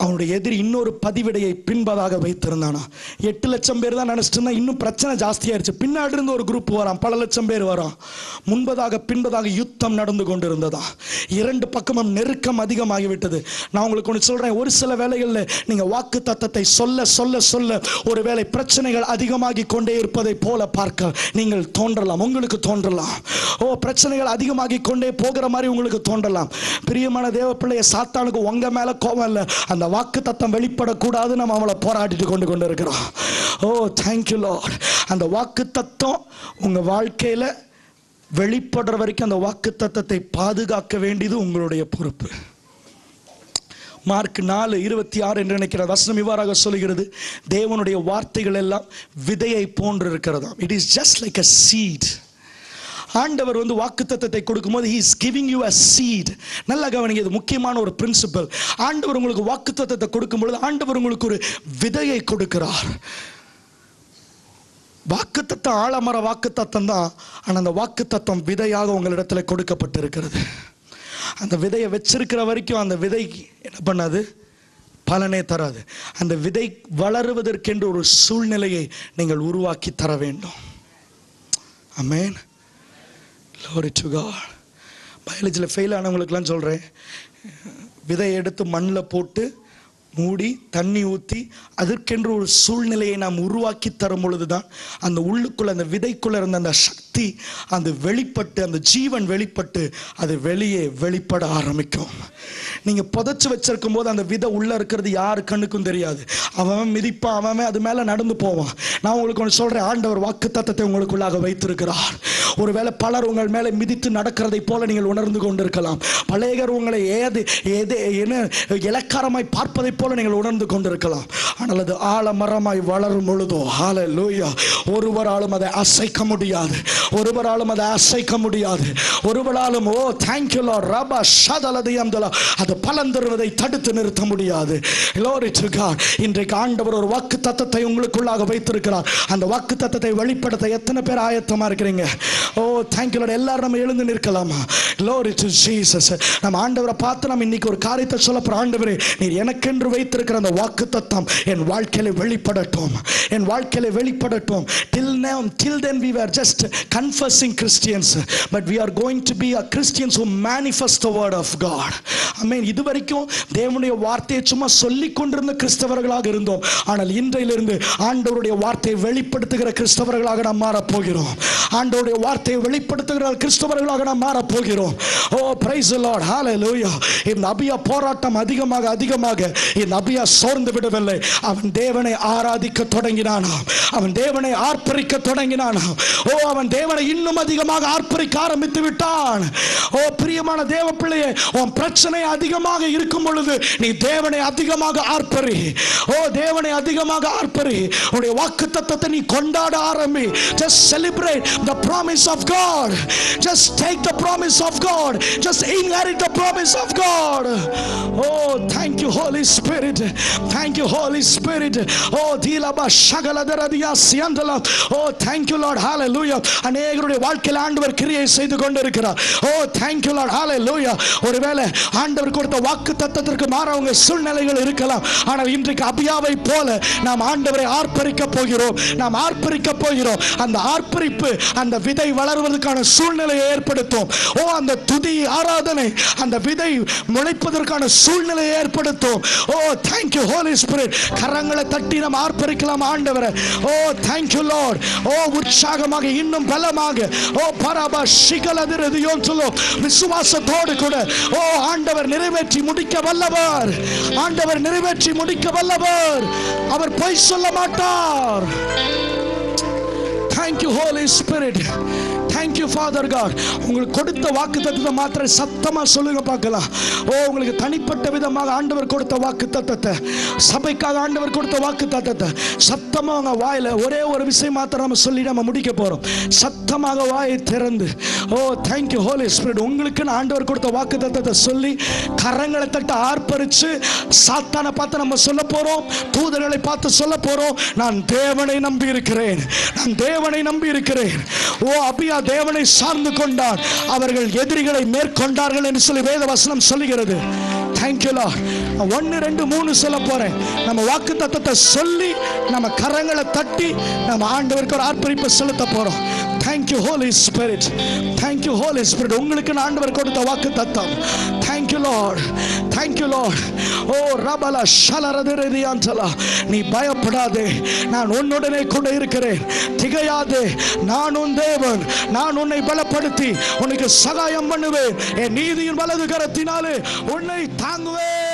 அவனுடைய எதிரி இன்னொரு பதிவிடையை பின்பதாக வைத்திருந்தானா. 8 லட்சம் பேர் தான் நினைச்சிட்டு இருந்தா, இன்னும் பிரச்சனை ஜாஸ்தியாயிருச்சு. பின்னாடி இருந்து ஒரு குரூப் வரான், பல லட்சம் பேர் வரான். முன்பதாக பின்பதாக யுத்தம் நடந்து கொண்டிருந்ததா. 2 பக்கமும் நெருக்கம் அதிகமாகிவிட்டது. நான் உங்களுக்கு ஒன்று சொல்றேன், ஒரு சில வேளைகளில் நீங்க வாக்கு தத்தத்தை சொல்ல சொல்ல சொல்ல ஒருவேளை பிரச்சனைகள் அதிகமாகி கொண்டே இருப்பதை போல பார்க்க நீங்கள் தோன்றலாம், உங்களுக்கு தோன்றலாம். பிரச்சனைகள் அதிகமாகி கொண்டே போகிற மாதிரி உங்களுக்கு தோன்றலாம். பிரியமான தேவ பிள்ளைய, சாத்தானுக்கு உங்க மேல கோபம் இல்லை, அந்த வாக்கு தத்தம் வெளிப்படக்கூடாது நம்ம அவளை போராடிட்டு கொண்டு இருக்கிறோம். Thank you Lord. அந்த வாக்கு தத்தம் உங்க வாழ்க்கையில வெளிப்படுற வரைக்கும் அந்த வாக்கு தத்தத்தை பாதுகாக்க வேண்டியது உங்களுடைய பொறுப்பு. மார்க் 4:26 என்று நினைக்கிற வசனம் இவ்வாறாக சொல்கிறது, தேவனுடைய வார்த்தைகள் எல்லாம் விதையை போன்று இருக்கிறதா. It is just like a seed. ஆண்டவர் வாக்குத்தத்தத்தை கொடுக்கும்போது he is giving you a seed. நல்லா கவனிங்க, இது முக்கியமான ஒரு பிரின்சிபல். ஆண்டவர் உங்களுக்கு வாக்குத்தத்தத்தை கொடுக்கும்போது ஆண்டவர் உங்களுக்கு ஒரு விதையை கொடுக்கிறார். வாக்குத்தத்தம் ஆலமர வாக்குத்தத்தம் தான், ஆனால் அந்த வாக்குத்தத்தம் விதையாக உங்களிடத்தில் கொடுக்கப்பட்டிருக்கிறது. அந்த விதையை வச்சிருக்கிற வரைக்கும் அந்த விதை என்ன பண்ணாது, பலனே தராது. அந்த விதை வளருவதற்கென்று ஒரு சூழ்நிலையை நீங்கள் உருவாக்கி தர வேண்டும். ஆமென். Glory to God. பயாலஜியில் ஃபெயில் ஆனவங்களுக்கெல்லாம் சொல்கிறேன், விதையை எடுத்து மண்ணில் போட்டு மூடி தண்ணி ஊற்றி அதற்கென்று ஒரு சூழ்நிலையை நாம் உருவாக்கி தரும் பொழுது தான் அந்த உள்ளுக்குள்ள அந்த விதைக்குள்ள இருந்த அந்த சக்தி அந்த வெளிப்பட்டு, அந்த ஜீவன் வெளிப்பட்டு அது வெளியே வெளிப்பட ஆரம்பிக்கும். நீங்கள் புதைச்சி வச்சிருக்கும் போது அந்த விதை உள்ளே இருக்கிறது யாரு கண்ணுக்கும் தெரியாது. அவன் மிதிப்பான், அவன் அது மேலே நடந்து போவான். நான் உங்களுக்கு ஒன்று சொல்கிறேன், ஆண்டவர் வாக்கு தத்தத்தை உங்களுக்குள்ளாக வைத்திருக்கிறார். ஒருவேளை பலர் உங்கள் மேலே மிதித்து நடக்கிறதை போல நீங்கள் உணர்ந்து கொண்டிருக்கலாம். பழையர் உங்களை இலக்காரமாய் பார்ப்பதை போல நீங்கள் உணர்ந்து கொண்டிருக்கலாம். ஆனால் அது ஆலமரமாய் வளரும் பொழுதோ, ஹல்லேலூயா, ஒருவராலும் அதை அசைக்க முடியாது, ஒருவராலும் அதை அசைக்க முடியாது, ஒருவராலும் தேங்க்யூ லார்ட் ரபா ஷதலதியம்தலா அது பலன் தருவதை தடுத்து நிறுத்த முடியாது. Glory to God. இன்றைக்கு ஆண்டவர் ஒரு வாக்கு தத்தத்தை உங்களுக்குள்ளாக வைத்திருக்கிறார். அந்த வாக்கு தத்தத்தை வெளிப்படுத்த எத்தனை பேர் ஆயத்தமா இருக்கிறீங்க? Thank you Lord. எல்லாரும் நம்ம எழுந்து நிற்கலாமா? Glory to Jesus. நம்ம ஆண்டவரை பார்த்து நம்ம இன்னைக்கு ஒரு காரியத்தை சொல்ல போறோம். ஆண்டவரே, நீர் எனக்கென்று வைத்திருக்கிற அந்த வாக்கு தத்தம் என் வாழ்க்கையில வெளிப்படட்டும், என் வாழ்க்கையில வெளிப்படட்டும். Till then we were just confessing Christians, but we are going to be a Christians who manifest the word of God. Amen. இதுவரைக்கும் தேவனுடைய வார்த்தையை சும்மா சொல்லிக் கொண்டிருந்த கிறிஸ்தவர்களாக இருந்தோம். ஆனால் இன்றையிலிருந்து ஆண்டவருடைய வார்த்தையை வெளிப்படுத்துகிற கிறிஸ்தவர்களாக நாம் மாறப் போகிறோம். ஆண்டவருடைய வார்த்தையை வெளிப்படுத்துகிற கிறிஸ்தவர்களாக நாம் மாறப் போகிறோம். Praise the Lord. Hallelujah. இந்த அபியா போராட்டம் அதிகமாக இந்த அபியா சோர்ந்து விடவில்லை. அவன் தேவனை ஆராதிக்க தொடங்கினானாம், அவன் தேவனை ஆர்ப்பரிக்க தொடங்கினானாம். அவன் தேவனை இன்னும் அதிகமாக ஆர்ப்பரிக்க ஆரம்பித்து விட்டான். பிரியமான தேவ பிள்ளையே, உன் பிரச்சனை அதிகமாக இருக்கும் பொழுது நீ தேவனை அதிகமாக ஆர்ப்பரி. தேவனை அதிகமாக ஆர்ப்பரி. உன்னுடைய வாக்குத்தத்தத்தை நீ கொண்டாட ஆரம்பி. Just celebrate the promise of God. Just take the promise of God. Just inherit the promise of God. Thank you Holy Spirit. Thank you Holy Spirit. dilaba shagaladaradia siandala. Thank you Lord. Hallelujah. அநேகருடைய வாழ்க்கையில் ஆண்டவர் கிரியை செய்து கொண்டிருக்கிறார். Thank you Lord. Hallelujah. ஒருவேளை ஆண்டவர் கொடுத்த வாக்கு தத்தத்திற்கு மாறவங்க சூழ்நிலைகள் இருக்கலாம். ஆனால் இன்றைக்கு அபியாவை போல நாம் ஆண்டவரை ஆர்ப்பரிக்க போகிறோம். நாம் ஆர்ப்பரிக்க போகிறோம். அந்த ஆர்ப்பரிப்பு அந்த விதை வளர்வதற்கான சூழ்நிலையை ஏற்படுத்தும். அந்த துதி ஆராதனை அந்த விதை முளைப்பதற்கான சூழ்நிலையை ஏற்படுத்தும். thank you Holy Spirit. கரங்களை தட்டி நாம் ஆர்ப்பரிக்கலாம் ஆண்டவரே. thank you Lord. உற்சாகமாக இன்னும் பலமாக பரபா சிகலதிரதியோன்னு சொல்லு விசுவாசத்தோடு கூட ஆண்டவர் நிறைவேற்றி முடிக்க வல்லவர். ஆண்டவர் நிறைவேற்றி முடிக்க வல்லவர். அவர் பொய் சொல்ல மாட்டார். Thank you Holy Spirit. Thank you Father God. உங்களுக்கு கொடுத்த வாக்குத்தத்தத்தை மாத்திரம் சத்தமா சொல்லுங்க பார்க்கலாம். உங்களுக்கு தனிப்பட்ட விதமாக ஆண்டவர் கொடுத்த வாக்குத்தத்தத்தை, சபைக்காக ஆண்டவர் கொடுத்த வாக்குத்தத்தத்தை சத்தமா உங்க வாயில ஒரே ஒரு விஷயம் மாத்திரம் நம்ம சொல்லி நம்ம முடிக்க போறோம். சத்தமாக வாயை திறந்து thank you Holy Spirit. உங்களுக்கு ஆண்டவர் கொடுத்த வாக்குத்தத்தத்தை சொல்லி கரங்களை தட்ட ஆர்ப்பரிச்சு சாத்தானை பார்த்து நம்ம சொல்ல போறோம், தூதர்களை பார்த்து சொல்ல போறோம், நான் தேவனை நம்பி இருக்கிறேன், நான் தேவனை நம்பி இருக்கிறேன். அபியா தேவனை சார்ந்து கொண்டார், அவர்கள் எதிரிகளை மேற்கொண்டார்கள் என்று சொல்லி வேத வசனம் சொல்லுகிறது. Thank you Lord. 1 2 3 சொல்ல போறேன். நம்ம வாக்குத்தத்தத்தை சொல்லி நம்ம கரங்களை தட்டி நம்ம ஆண்டவருக்கு ஒரு ஆர்ப்பரிப்பை செலுத்த போறோம். Thank you Holy Spirit. Thank you Holy Spirit. உங்களுக்கு ஆண்டவர் கொடுத்த வாக்குத்தத்தம். Thank you Lord. Thank you Lord. ரபலா ஷலரதரதியான்சலா, நீ பயப்படாதே, நான் உன்னுடனே கூட இருக்கிறேன், திகையாதே, நான் உன் தேவன், நான் உன்னை பலப்படுத்தி உனக்கு சகாயம் பண்ணுவேன், என் நீதியின் வலது கரத்தினாலே உன்னை தாங்குவேன்.